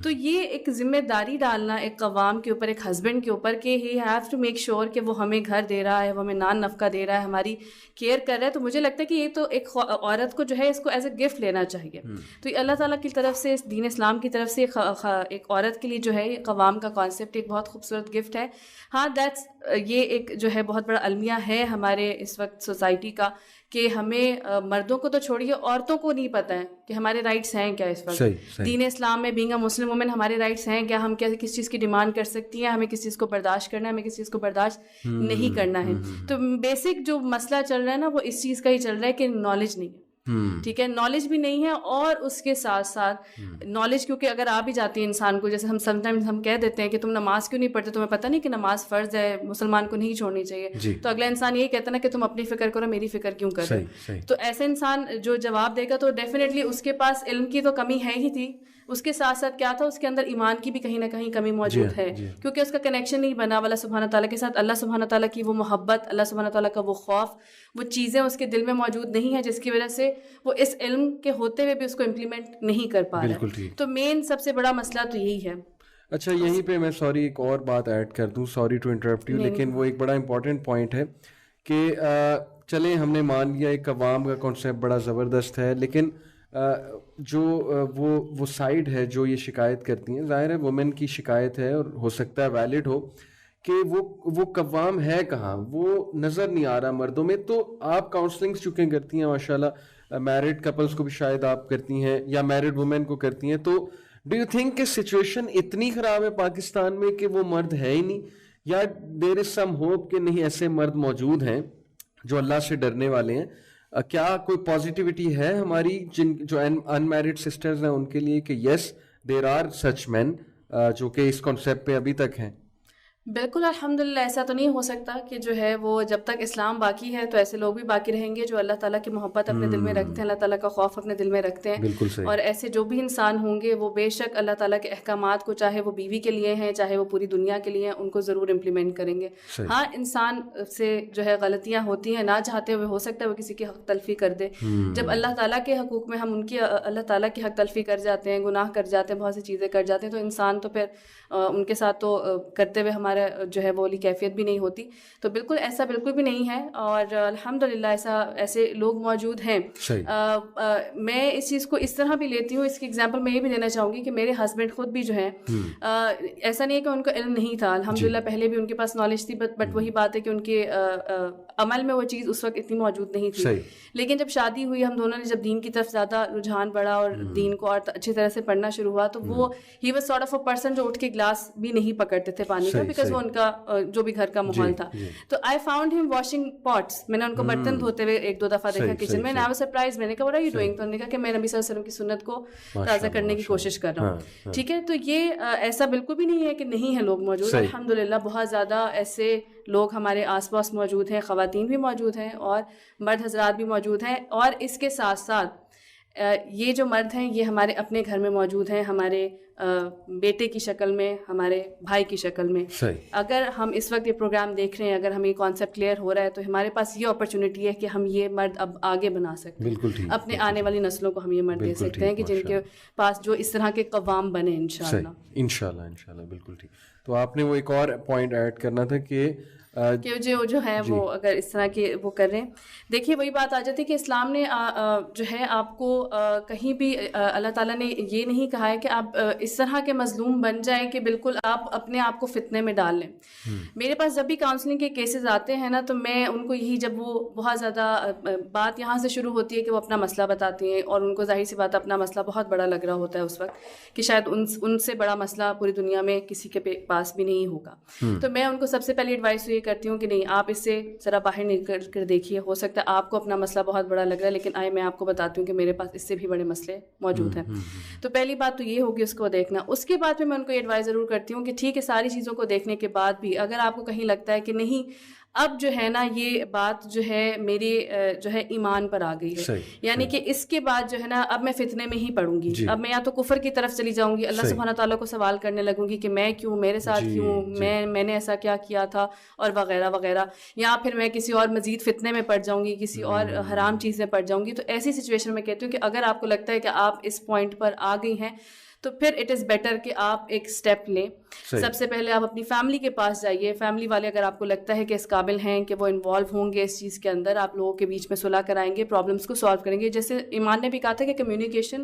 تو یہ ایک ذمہ داری ڈالنا ایک قوام کے اوپر, ایک ہسبینڈ کے اوپر کہ he have to make sure کہ وہ ہمیں گھر دے رہا ہے, وہ ہمیں نان نفقہ دے رہا ہے, ہماری کیئر کر رہا ہے. تو مجھے لگتا ہے کہ یہ تو ایک عورت کو جو ہے اس کو ایز اے گفٹ لینا چاہیے. تو یہ اللہ تعالیٰ کی طرف سے, دین اسلام کی طرف سے ایک عورت کے لیے جو ہے قوام کا کانسیپٹ ایک بہت خوبصورت گفٹ ہے. ہاں دیٹس یہ ایک جو ہے بہت بڑا المیہ ہے ہمارے اس وقت سوسائٹی کا کہ ہمیں مردوں کو تو چھوڑیے عورتوں کو نہیں پتہ ہے کہ ہمارے رائٹس ہیں کیا اس وقت. دین اسلام میں بینگ اے مسلم وومن ہمارے رائٹس ہیں کیا, ہم کس چیز کی ڈیمانڈ کر سکتی ہیں, ہمیں کس چیز کو برداشت کرنا ہے, ہمیں کس چیز کو برداشت نہیں کرنا ہے. تو بیسک جو مسئلہ چل رہا ہے نا وہ اس چیز کا ہی چل رہا ہے کہ نالج نہیں ہے. ٹھیک ہے, نالج بھی نہیں ہے اور اس کے ساتھ ساتھ نالج کیونکہ اگر آ بھی جاتی ہے انسان کو, جیسے ہم سم ٹائمز ہم کہہ دیتے ہیں کہ تم نماز کیوں نہیں پڑھتے, تمہیں پتہ نہیں کہ نماز فرض ہے, مسلمان کو نہیں چھوڑنی چاہیے. تو اگلا انسان یہی کہتا ہے نا کہ تم اپنی فکر کرو, میری فکر کیوں کر رہے. تو ایسے انسان جو جواب دے گا تو ڈیفینیٹلی اس کے پاس علم کی تو کمی ہے ہی تھی, اس کے ساتھ ساتھ کیا تھا, اس کے اندر ایمان کی بھی کہیں نہ کہیں کمی موجود ہے کیونکہ اس کا کنیکشن نہیں بنا اللہ سبحانہ تعالیٰ کے ساتھ. اللہ سبحانہ تعالیٰ کی وہ محبت, اللہ سبحانہ تعالیٰ کا وہ خوف, وہ چیزیں اس کے دل میں موجود نہیں ہیں جس کی وجہ سے وہ اس علم کے ہوتے ہوئے بھی اس کو امپلیمنٹ نہیں کر پا رہا. تو مین سب سے بڑا مسئلہ تو یہی ہے. اچھا یہیں پہ میں سوری ایک اور بات ایڈ کر دوں, سوری ٹو انٹرپٹ یو, لیکن وہ ایک بڑا امپورٹنٹ پوائنٹ ہے کہ چلیں ہم نے مان لیا ایک عوام کا کانسیپٹ بڑا زبردست ہے, لیکن جو وہ سائڈ ہے جو یہ شکایت کرتی ہیں, ظاہر ہے وومن کی شکایت ہے اور ہو سکتا ہے ویلڈ ہو کہ وہ قوام ہے کہاں, وہ نظر نہیں آ رہا مردوں میں. تو آپ کاؤنسلنگ چونکہ کرتی ہیں ماشاء اللہ, میرڈ کپلس کو بھی شاید آپ کرتی ہیں یا میرڈ وومن کو کرتی ہیں, تو ڈو یو تھنک کہ سچویشن اتنی خراب ہے پاکستان میں کہ وہ مرد ہے ہی نہیں, یا دیر از سم ہوپ کہ نہیں ایسے مرد موجود ہیں جو اللہ سے ڈرنے والے ہیں؟ کیا کوئی پازیٹیوٹی ہے ہماری جو انمیرڈ سسٹرز ہیں ان کے لیے کہ یس دیر آر سچ مین جو کہ اس کانسیپٹ پہ ابھی تک ہیں؟ بالکل الحمدللہ. ایسا تو نہیں ہو سکتا کہ جو ہے وہ جب تک اسلام باقی ہے تو ایسے لوگ بھی باقی رہیں گے جو اللہ تعالیٰ کی محبت اپنے دل میں رکھتے ہیں, اللہ تعالیٰ کا خوف اپنے دل میں رکھتے ہیں. اور ایسے جو بھی انسان ہوں گے وہ بے شک اللہ تعالیٰ کے احکامات کو, چاہے وہ بیوی کے لیے ہیں چاہے وہ پوری دنیا کے لیے ہیں, ان کو ضرور امپلیمنٹ کریں گے. ہاں انسان سے جو ہے غلطیاں ہوتی ہیں, نہ چاہتے ہوئے ہو سکتا ہے وہ کسی کی حق تلفی کر دے. جب اللہ تعالیٰ کے حقوق میں ہم ان کی اللہ تعالیٰ کی حق تلفی کر جاتے ہیں, گناہ کر جاتے ہیں, بہت سی چیزیں کر جاتے ہیں, تو انسان تو پھر ان کے ساتھ تو کرتے ہوئے ہمارا جو ہے وہ کیفیت بھی نہیں ہوتی. تو بالکل ایسا بالکل بھی نہیں ہے اور الحمدللہ ایسے لوگ موجود ہیں. میں اس چیز کو اس طرح بھی لیتی ہوں, اس کی ایگزامپل میں یہ بھی دینا چاہوں گی کہ میرے ہسبینڈ خود بھی جو ہیں ایسا نہیں ہے کہ ان کو علم نہیں تھا, الحمدللہ پہلے بھی ان کے پاس نالج تھی, بٹ وہی بات ہے کہ ان کے عمل میں وہ چیز اس وقت اتنی موجود نہیں تھی. لیکن جب شادی ہوئی, ہم دونوں نے جب دین کی طرف زیادہ رجحان بڑھا اور دین کو اور اچھی طرح سے پڑھنا شروع ہوا, تو وہ he was sort of a person جو اٹھ کے گلاس بھی نہیں پکڑتے تھے پانی کا, بیکاز وہ ان کا جو بھی گھر کا ماحول تھا. تو آئی فاؤنڈ ہم واشنگ پاٹس, میں نے ان کو برتن دھوتے ہوئے ایک دو دفعہ دیکھا کچن میں, آئی واز سرپرائز. میں نے کہا واٹ آر یو ڈوئنگ؟ تو انہوں نے کہا کہ میں نبی صلی اللہ علیہ وسلم کی سنت کو تازہ کرنے کی کوشش کر رہا ہوں. ٹھیک ہے, تو یہ ایسا بالکل بھی نہیں ہے کہ نہیں ہے لوگ موجود, الحمدللہ بہت زیادہ ایسے لوگ ہمارے آس پاس موجود ہیں, خواتین بھی موجود ہیں اور مرد حضرات بھی موجود ہیں. اور اس کے ساتھ ساتھ یہ جو مرد ہیں یہ ہمارے اپنے گھر میں موجود ہیں, ہمارے بیٹے کی شکل میں, ہمارے بھائی کی شکل میں. اگر ہم اس وقت یہ پروگرام دیکھ رہے ہیں, اگر ہمیں یہ کانسیپٹ کلیئر ہو رہا ہے, تو ہمارے پاس یہ اپرچونیٹی ہے کہ ہم یہ مرد اب آگے بنا سکتے ہیں, اپنے آنے والی نسلوں کو ہم یہ مرد دے سکتے ہیں کہ جن کے پاس جو اس طرح کے قوام بنے انشاءاللہ. بالکل ٹھیک. تو آپ نے وہ ایک اور پوائنٹ ایڈ کرنا تھا کہ جو ہے وہ اگر اس طرح کے وہ کر رہے ہیں. دیکھیے وہی بات آ جاتی ہے کہ اسلام نے جو ہے آپ کو کہیں بھی اللہ تعالیٰ نے یہ نہیں کہا ہے کہ آپ اس طرح کے مظلوم بن جائیں کہ بالکل آپ اپنے آپ کو فتنے میں ڈال لیں. میرے پاس جب بھی کاؤنسلنگ کے کیسز آتے ہیں نا, تو میں ان کو یہی, جب وہ بہت زیادہ بات یہاں سے شروع ہوتی ہے کہ وہ اپنا مسئلہ بتاتی ہیں اور ان کو ظاہر سی بات اپنا مسئلہ بہت بڑا لگ رہا ہوتا ہے اس وقت کہ شاید ان سے بڑا مسئلہ پوری دنیا میں کسی کے پاس بھی نہیں ہوگا. تو میں ان کو سب سے پہلے ایڈوائس یہ کرتی ہوں کہ نہیں, آپ اس سے ذرا باہر نکل کر دیکھیے, ہو سکتا ہے آپ کو اپنا مسئلہ بہت بڑا لگ رہا ہے, لیکن میں آپ کو بتاتی ہوں کہ میرے پاس اس سے بھی بڑے مسئلے موجود ہیں. تو پہلی بات تو یہ ہوگی اس کو دیکھنا. اس کے بعد میں ان کو ایڈوائز ضرور کرتی ہوں کہ ٹھیک ہے, ساری چیزوں کو دیکھنے کے بعد بھی اگر آپ کو کہیں لگتا ہے کہ نہیں اب جو ہے نا یہ بات جو ہے میری جو ہے ایمان پر آ گئی ہے, یعنی کہ اس کے بعد جو ہے نا اب میں فتنے میں ہی پڑوں گی, اب میں یا تو کفر کی طرف چلی جاؤں گی, اللہ سبحانہ تعالیٰ کو سوال کرنے لگوں گی کہ میں کیوں, میرے ساتھ کیوں, میں نے ایسا کیا کیا تھا اور وغیرہ وغیرہ, یا پھر میں کسی اور مزید فتنے میں پڑ جاؤں گی, کسی اور حرام چیز میں پڑ جاؤں گی. تو ایسی سچویشن میں کہتی ہوں کہ اگر آپ کو لگتا ہے کہ آپ اس پوائنٹ پر آ گئی ہیں تو پھر اٹ از بیٹر کہ آپ ایک اسٹیپ لیں. سب سے پہلے آپ اپنی فیملی کے پاس جائیے, فیملی والے اگر آپ کو لگتا ہے کہ اس قابل ہیں کہ وہ انوالو ہوں گے اس چیز کے اندر, آپ لوگوں کے بیچ میں صلح کرائیں گے, پرابلمس کو سالو کریں گے. جیسے ایمان نے بھی کہا تھا کہ communication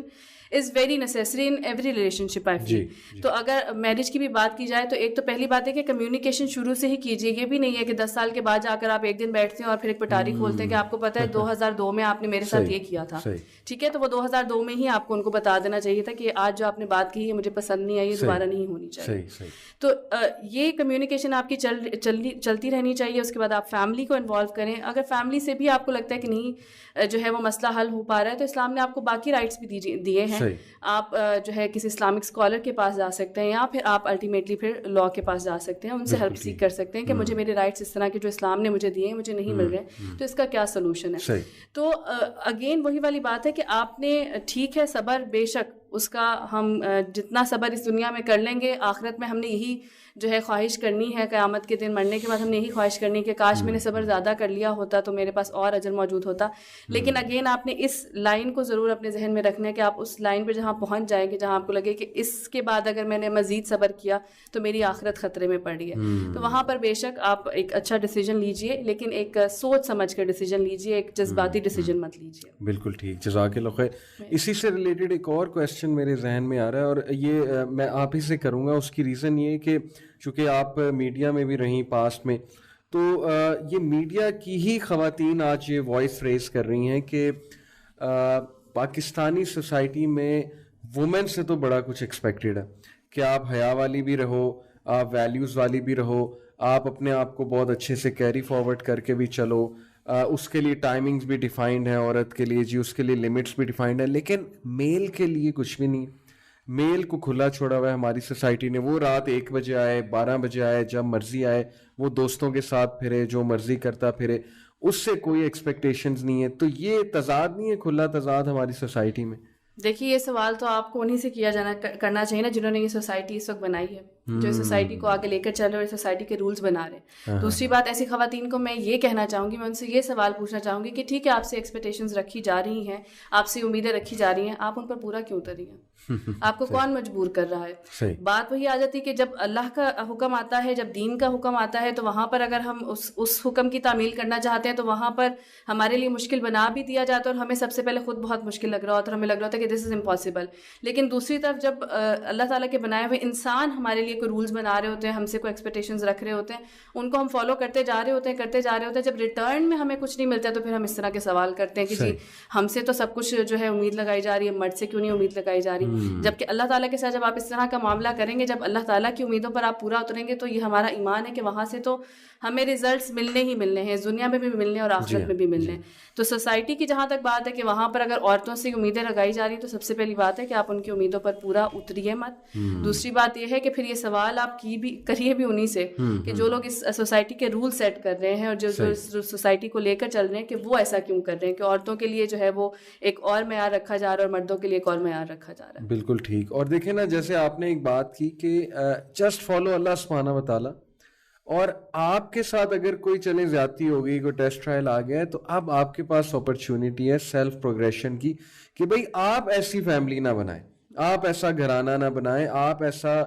is very necessary in every relationship I feel. تو اگر میرج کی بھی بات کی جائے تو ایک تو پہلی بات ہے کہ کمیونیکیشن شروع سے ہی کیجیے. یہ بھی نہیں ہے کہ 10 سال کے بعد جا کر آپ ایک دن بیٹھتے ہیں اور پھر ایک پٹاری کھولتے ہیں کہ آپ کو پتہ ہے 2002 میں آپ نے میرے ساتھ یہ کیا تھا, ٹھیک ہے, تو وہ 2002 میں ہی آپ کو ان کو بتا دینا چاہیے تھا کہ آج جو آپ نے بات کی ہے مجھے پسند نہیں آئی, یہ دوبارہ نہیں ہونی چاہیے. تو یہ کمیونیکیشن آپ کی چلتی رہنی چاہیے. اس کے بعد آپ فیملی کو انوالو کریں. اگر فیملی سے بھی آپ کو لگتا ہے کہ نہیں جو ہے وہ مسئلہ حل ہو پا رہا ہے تو اسلام نے آپ کو باقی رائٹس بھی دیے ہیں. آپ جو ہے کسی اسلامک اسکالر کے پاس جا سکتے ہیں, یا پھر آپ الٹیمیٹلی پھر لا کے پاس جا سکتے ہیں, ان سے ہیلپ سیک کر سکتے ہیں کہ مجھے میرے رائٹس اس طرح کے جو اسلام نے مجھے دیے ہیں مجھے نہیں مل رہے, تو اس کا کیا سولوشن ہے. تو اگین وہی والی بات ہے کہ آپ نے, ٹھیک ہے صبر بے شک اس کا ہم جتنا صبر اس دنیا میں کر لیں گے, آخرت میں ہم نے یہی جو ہے خواہش کرنی ہے, قیامت کے دن مرنے کے بعد ہم نے یہی خواہش کرنی ہے کہ کاش میں نے صبر زیادہ کر لیا ہوتا تو میرے پاس اور اجر موجود ہوتا. لیکن اگین آپ نے اس لائن کو ضرور اپنے ذہن میں رکھنا ہے کہ آپ اس لائن پہ جہاں پہنچ جائیں گے جہاں آپ کو لگے کہ اس کے بعد اگر میں نے مزید صبر کیا تو میری آخرت خطرے میں پڑ رہی ہے, تو وہاں پر بے شک آپ ایک اچھا ڈیسیجن لیجئے, لیکن ایک سوچ سمجھ کر ڈیسیجن لیجئے, ایک جذباتی ڈیسیجن مت لیجئے. بالکل ٹھیک, جزاک اللہ خیر. اسی سے ریلیٹڈ ایک اور کویسچن میرے ذہن میں آ رہا ہے, اور یہ میں آپ ہی سے کروں گا. اس کی ریزن یہ کہ چونکہ آپ میڈیا میں بھی رہیں پاسٹ میں, تو یہ میڈیا کی ہی خواتین آج یہ وائس ریز کر رہی ہیں کہ پاکستانی سوسائٹی میں وومن سے تو بڑا کچھ ایکسپیکٹڈ ہے کہ آپ حیا والی بھی رہو, آپ ویلیوز والی بھی رہو, آپ اپنے آپ کو بہت اچھے سے کیری فارورڈ کر کے بھی چلو, اس کے لیے ٹائمنگز بھی ڈیفائنڈ ہیں عورت کے لیے, جی اس کے لیے لمٹس بھی ڈیفائنڈ ہیں, لیکن میل کے لیے کچھ بھی نہیں. میل کو کھلا چھوڑا ہوا ہے ہماری سوسائٹی نے. وہ رات 1 بجے آئے, 12 بجے آئے, جب مرضی آئے, وہ دوستوں کے ساتھ پھرے, جو مرضی کرتا پھرے, اس سے کوئی ایکسپیکٹیشنز نہیں ہے. تو یہ تضاد نہیں ہے, کھلا تضاد ہماری سوسائٹی میں؟ دیکھیے یہ سوال تو آپ کو انہیں سے کرنا چاہیے نا جنہوں نے یہ سوسائٹی اس وقت بنائی ہے, جو اس سوسائٹی کو آگے لے کر چل رہے اور اس سوسائٹی کے رولز بنا رہے ہیں. دوسری بات, ایسی خواتین کو میں یہ کہنا چاہوں گی, میں ان سے یہ سوال پوچھنا چاہوں گی کہ ٹھیک ہے آپ سے ایکسپیکٹیشنز رکھی جا رہی ہیں, آپ سے امیدیں رکھی جا رہی ہیں, آپ ان پر پورا کیوں اتر رہی ہیں؟ آپ کو کون مجبور کر رہا ہے؟ بات وہی آ جاتی ہے کہ جب اللہ کا حکم آتا ہے, جب دین کا حکم آتا ہے, تو وہاں پر اگر ہم اس حکم کی تعمیل کرنا چاہتے ہیں تو وہاں پر ہمارے لیے مشکل بنا بھی دیا جاتا ہے, اور ہمیں سب سے پہلے خود بہت مشکل لگ رہا ہوتا ہے, اور ہمیں لگ رہا ہوتا ہے کہ دس از امپاسبل. لیکن دوسری طرف جب اللہ تعالیٰ کے بنائے ہوئے انسان ہمارے لیے کوئی رولز بنا رہے ہوتے ہیں, ہم سے کوئی ایکسپیکٹیشنز رکھ رہے ہوتے ہیں, ان کو ہم فالو کرتے جا رہے ہوتے ہیں, جب ریٹرن میں ہمیں کچھ نہیں ملتا ہے تو پھر ہم اس طرح کے سوال کرتے ہیں کہ جی ہم سے تو سب کچھ جو ہے امید لگائی جا رہی ہے, مرد سے کیوں نہیں امید لگائی جا رہی؟ جبکہ اللہ تعالیٰ کے ساتھ جب آپ اس طرح کا معاملہ کریں گے, جب اللہ تعالیٰ کی امیدوں پر آپ پورا اتریں گے, تو یہ ہمارا ایمان ہے کہ وہاں سے تو ہمیں ریزلٹس ملنے ہی ملنے ہیں, دنیا میں بھی ملنے اور آخرت میں بھی ملنے ہیں. تو سوسائٹی کی جہاں تک بات ہے کہ وہاں پر اگر عورتوں سے امیدیں لگائی جا رہی ہیں تو سب سے پہلی بات ہے کہ آپ ان کی امیدوں پر پورا اتریے مت. دوسری بات یہ ہے کہ پھر یہ سوال آپ کریے بھی انہی سے کہ جو لوگ اس سوسائٹی کے رول سیٹ کر رہے ہیں اور جو سوسائٹی کو لے کر چل رہے ہیں, کہ وہ ایسا کیوں کر رہے ہیں کہ عورتوں کے لیے جو ہے وہ ایک اور معیار رکھا جا رہا ہے اور مردوں کے لیے ایک اور معیار رکھا جا رہا ہے. بالکل ٹھیک. اور دیکھیں نا, جیسے آپ نے ایک بات کی کہ جسٹ فالو اللہ سبحانہ و تعالیٰ, اور آپ کے ساتھ اگر کوئی چلے زیادتی ہو گئی, کوئی ٹیسٹ ٹرائل آ گیا ہے, تو اب آپ کے پاس اپرچونٹی ہے سیلف پروگریشن کی کہ بھئی آپ ایسی فیملی نہ بنائیں, آپ ایسا گھرانہ نہ بنائیں, آپ ایسا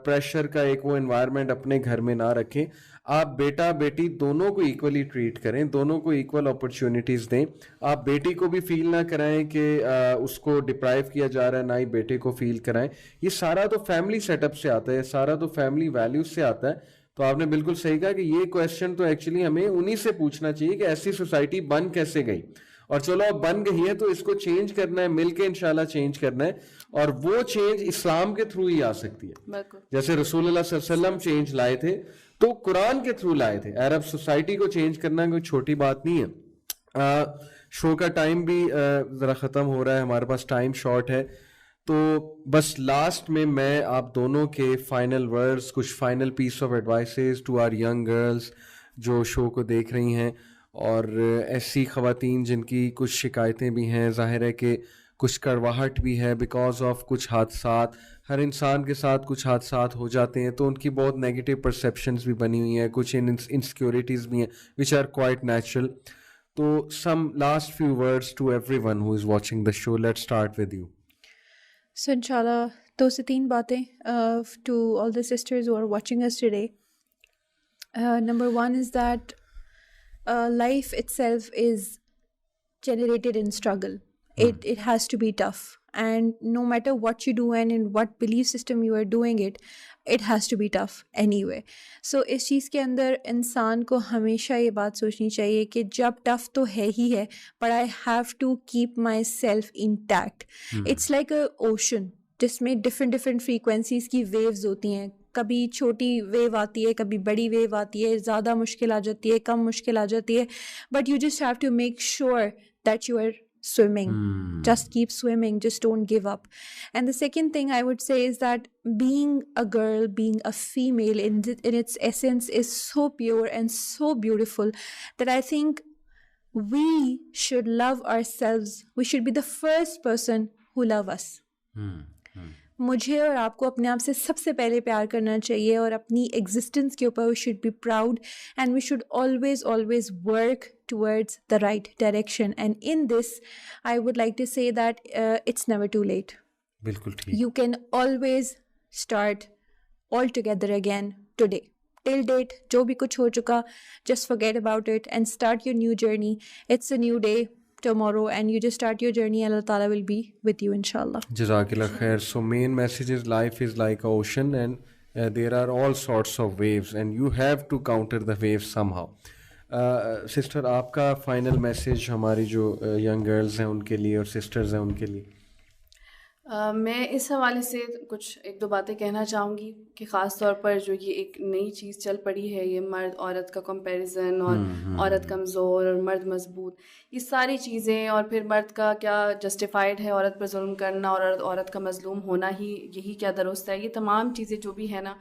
پریشر کا ایک وہ انوائرمنٹ اپنے گھر میں نہ رکھیں. آپ بیٹا بیٹی دونوں کو ایکولی ٹریٹ کریں, دونوں کو ایکول اپرچونٹیز دیں. آپ بیٹی کو بھی فیل نہ کرائیں کہ اس کو ڈپرائیو کیا جا رہا ہے, نہ ہی بیٹے کو فیل کرائیں. یہ سارا تو فیملی سیٹ اپ سے آتا ہے, سارا تو فیملی ویلیوز سے آتا ہے. تو آپ نے بالکل صحیح کہا کہ یہ کویسچن تو ایکچولی ہمیں انہی سے پوچھنا چاہیے کہ ایسی سوسائٹی بن کیسے گئی, اور چلو اب بن گئی ہے تو اس کو چینج کرنا ہے, مل کے انشاءاللہ چینج کرنا ہے, اور وہ چینج اسلام کے تھرو ہی آ سکتی ہے. جیسے رسول اللہ صلی اللہ علیہ وسلم چینج لائے تھے تو قرآن کے تھرو لائے تھے. عرب سوسائٹی کو چینج کرنا کوئی چھوٹی بات نہیں ہے. شو کا ٹائم بھی ذرا ختم ہو رہا ہے, ہمارے پاس ٹائم شارٹ ہے, تو بس لاسٹ میں آپ دونوں کے فائنل ورڈز, کچھ final piece of advices to our young girls جو شو کو دیکھ رہی ہیں, اور ایسی خواتین جن کی کچھ شکایتیں بھی ہیں, ظاہر ہے کہ کچھ کڑواہٹ بھی ہے بیکاز آف کچھ حادثات, ہر انسان کے ساتھ کچھ حادثات ہو جاتے ہیں تو ان کی بہت نیگیٹو پرسیپشنز بھی بنی ہوئی ہیں, کچھ انسیکیورٹیز بھی ہیں وچ آر کوائٹ نیچرل. تو some last few words to everyone who is watching the show. Let's start with you. So انشاءاللہ 2 سے 3 باتیں to all the sisters who are watching اس today. Number 1 is that life itself is generated in struggle. It has to be tough, and no matter what you do and in what belief system you are doing it has to be tough anyway. So اس چیز کے اندر انسان کو ہمیشہ یہ بات سوچنی چاہیے کہ جب ٹف تو ہے ہی ہے, but I have to keep myself intact. It's like a ocean جس میں different frequencies کی waves ہوتی ہیں. کبھی چھوٹی ویو آتی ہے, کبھی بڑی ویو آتی ہے, زیادہ مشکل آ جاتی ہے, کم مشکل آ جاتی ہے, but you just have to make sure that you are swimming. Just keep swimming, just don't give up. And the second thing I would say is that being a girl, being a female in its essence is so pure and so beautiful that I think we should love ourselves. We should be the first person who love us. مجھے اور آپ کو اپنے آپ سے سب سے پہلے پیار کرنا چاہیے, اور اپنی ایگزسٹنس کے اوپر we should be proud, and we should always work towards the right direction. And in this I would like to say that it's never too late. بالکل ٹھیک. You can always start all together again today. Till date جو بھی کچھ ہو چکا, just forget about it and start your new journey. It's a new day tomorrow and you just start your journey and Allah Ta'ala will be with you inshallah. Jazakallah khair. So main message is life is like an ocean and there are all sorts of waves and you have to counter the waves somehow. Sister, آپ کا فائنل میسیج ہماری جو ینگ گرلز ہیں ان کے لیے اور سسٹرز ہیں ان کے لیے. میں اس حوالے سے کچھ 1-2 باتیں کہنا چاہوں گی کہ خاص طور پر جو یہ ایک نئی چیز چل پڑی ہے, یہ مرد عورت کا کمپیریزن اور عورت کمزور اور مرد مضبوط, یہ ساری چیزیں, اور پھر مرد کا کیا جسٹیفائڈ ہے عورت پر ظلم کرنا اور عورت کا مظلوم ہونا ہی یہی کیا درست ہے, یہ تمام چیزیں جو بھی ہے نا,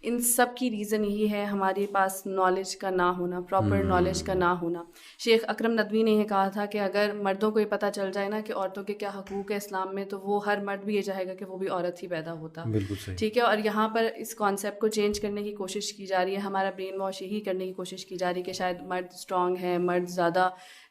ان سب کی ریزن یہی ہے ہمارے پاس نالج کا نہ ہونا, پراپر نالج کا نہ ہونا. شیخ اکرم ندوی نے یہ کہا تھا کہ اگر مردوں کو یہ پتہ چل جائے نا کہ عورتوں کے کیا حقوق ہے اسلام میں, تو وہ ہر مرد بھی یہ چاہے گا کہ وہ بھی عورت ہی پیدا ہوتا. ٹھیک ہے. اور یہاں پر اس کانسیپٹ کو چینج کرنے کی کوشش کی جا رہی ہے, ہمارا برین واش یہی کرنے کی کوشش کی جا رہی ہے کہ شاید مرد اسٹرانگ ہے, مرد زیادہ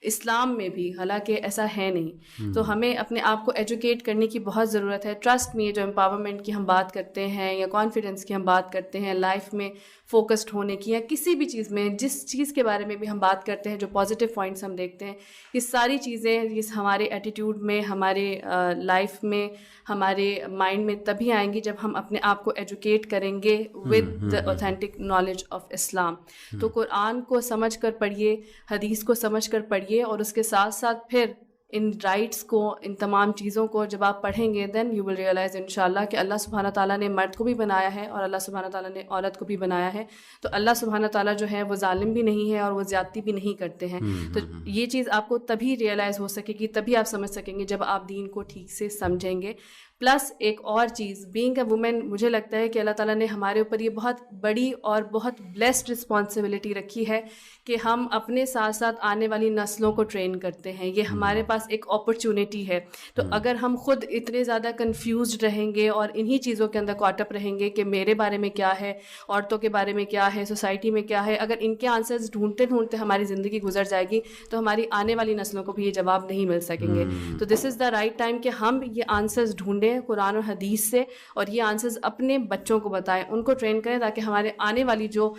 اسلام میں بھی, حالانکہ ایسا ہے نہیں. تو ہمیں اپنے آپ کو ایجوکیٹ کرنے کی بہت ضرورت ہے. ٹرسٹ میں جو امپاورمنٹ کی ہم بات کرتے ہیں یا کانفیڈنس کی ہم بات کرتے ہیں, لائف میں فوکسڈ ہونے کی, یا کسی بھی چیز میں جس چیز کے بارے میں بھی ہم بات کرتے ہیں, جو پازیٹیو پوائنٹس ہم دیکھتے ہیں, یہ ساری چیزیں اس ہمارے ایٹیٹیوڈ میں, ہمارے لائف میں, ہمارے مائنڈ میں تبھی آئیں گی جب ہم اپنے آپ کو ایجوکیٹ کریں گے with the authentic knowledge of Islam. تو قرآن کو سمجھ کر پڑھیے, حدیث کو سمجھ کر پڑھیے, اور اس کے ساتھ ساتھ پھر ان رائٹس کو, ان تمام چیزوں کو جب آپ پڑھیں گے, دین یو ول ریئلائز انشاءاللہ کہ اللہ سبحانہ تعالیٰ نے مرد کو بھی بنایا ہے اور اللہ سبحانہ تعالیٰ نے عورت کو بھی بنایا ہے. تو اللہ سبحانہ تعالیٰ جو ہے وہ ظالم بھی نہیں ہے اور وہ زیادتی بھی نہیں کرتے ہیں. تو یہ چیز آپ کو تبھی ریئلائز ہو سکے گی, تبھی آپ سمجھ سکیں گے جب آپ دین کو ٹھیک سے سمجھیں گے. پلس ایک اور چیز, بینگ اے وومن, مجھے لگتا ہے کہ اللہ تعالیٰ نے ہمارے اوپر یہ بہت بڑی اور بہت بلیسڈ رسپانسبلٹی رکھی ہے کہ ہم اپنے ساتھ ساتھ آنے والی نسلوں کو ٹرین کرتے ہیں. یہ ہمارے پاس ایک اپرچونیٹی ہے. تو اگر ہم خود اتنے زیادہ کنفیوزڈ رہیں گے اور انہی چیزوں کے اندر کاٹ اپ رہیں گے کہ میرے بارے میں کیا ہے, عورتوں کے بارے میں کیا ہے, سوسائٹی میں کیا ہے, اگر ان کے آنسرز ڈھونڈتے ڈھونڈتے ہماری زندگی گزر جائے گی تو ہماری آنے والی نسلوں کو بھی یہ جواب نہیں مل سکیں گے. تو دس از دا رائٹ ٹائم کہ ہم یہ آنسرز ڈھونڈیں قرآن اور حدیث سے, اور یہ آنسرز اپنے بچوں کو بتائیں, ان کو ٹرین کریں, تاکہ ہمارے آنے والی جو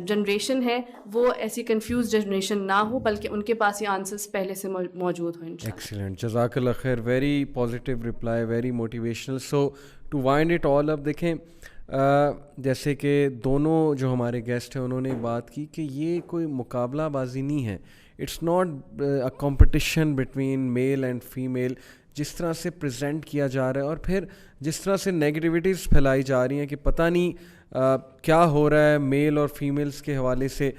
جنریشن ہے وہ ایسی کنفیوز جنریشن نہ ہو, بلکہ ان کے پاس یہ آنسرز پہلے سے موجود ہوں. ایکسیلنٹ, جزاک اللہ خیر, very positive reply, very motivational. So to wind it all up, دیکھیں جیسے کہ دونوں جو ہمارے گیسٹ ہیں انہوں نے بات کی کہ یہ کوئی مقابلہ بازی نہیں ہے, it's not a competition between male and female جس طرح سے پریزنٹ کیا جا رہا ہے, اور پھر جس طرح سے نیگیٹیوٹیز پھیلائی جا رہی ہیں کہ پتہ نہیں کیا ہو رہا ہے میل اور فیمیلز کے حوالے سے.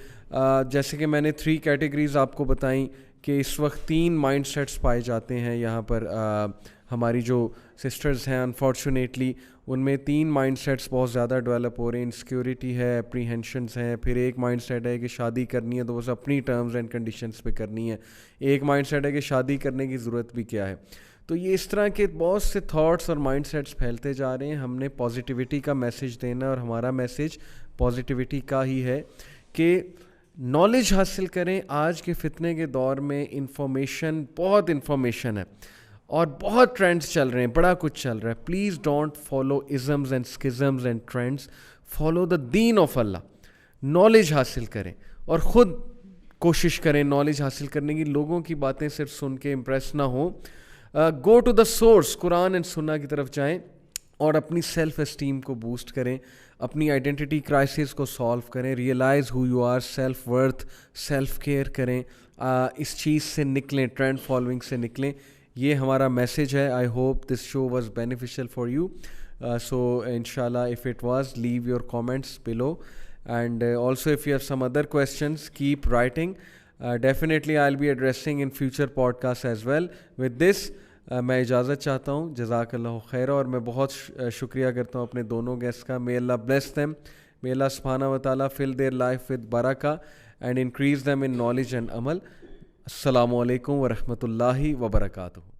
جیسے کہ میں نے 3 کیٹیگریز آپ کو بتائیں کہ اس وقت 3 مائنڈ سیٹس پائے جاتے ہیں یہاں پر ہماری جو سسٹرز ہیں انفارچونیٹلی ان میں 3 مائنڈ سیٹس بہت زیادہ ڈیولپ ہو رہے ہیں. انسیکیورٹی ہے, اپریہینشنس ہیں, پھر ایک مائنڈ سیٹ ہے کہ شادی کرنی ہے تو بس اپنی ٹرمز اینڈ کنڈیشنز پہ کرنی ہے, ایک مائنڈ سیٹ ہے کہ شادی کرنے کی ضرورت بھی کیا ہے. تو یہ اس طرح کے بہت سے تھاٹس اور مائنڈ سیٹس پھیلتے جا رہے ہیں. ہم نے پازیٹیوٹی کا میسیج دینا اور ہمارا میسیج پازیٹیوٹی کا ہی ہے کہ نالج حاصل کریں. آج کے فتنے کے دور میں بہت انفارمیشن ہے اور بہت ٹرینڈز چل رہے ہیں, بڑا کچھ چل رہا ہے. Please don't follow isms and schisms and trends, follow the دین آف اللہ. نالج حاصل کریں اور خود کوشش کریں نالج حاصل کرنے کی. لوگوں کی باتیں صرف سن کے امپریس نہ ہوں. Go to the source, Quran and سنہ کی طرف جائیں اور اپنی سیلف اسٹیم کو بوسٹ کریں, اپنی آئیڈینٹی کرائسس کو سالو کریں, realize who you are, self worth, self care کریں. اس چیز سے نکلیں, ٹرینڈ فالوئنگ سے نکلیں. یہ ہمارا میسیج ہے. I hope this show was beneficial for you. So انشاءاللہ if it was, leave your comments below, and also if you have some other questions keep writing. Definitely I'll be addressing in future podcasts as well. With this میں اجازت چاہتا ہوں. جزاک اللہ خیر. اور میں بہت شکریہ کرتا ہوں اپنے دونوں گیسٹ کا. may Allah bless them, may Allah subhanahu wa ta'ala fill their life with barakah and increase them in knowledge and amal. السلام علیکم ورحمۃ اللہ وبرکاتہ.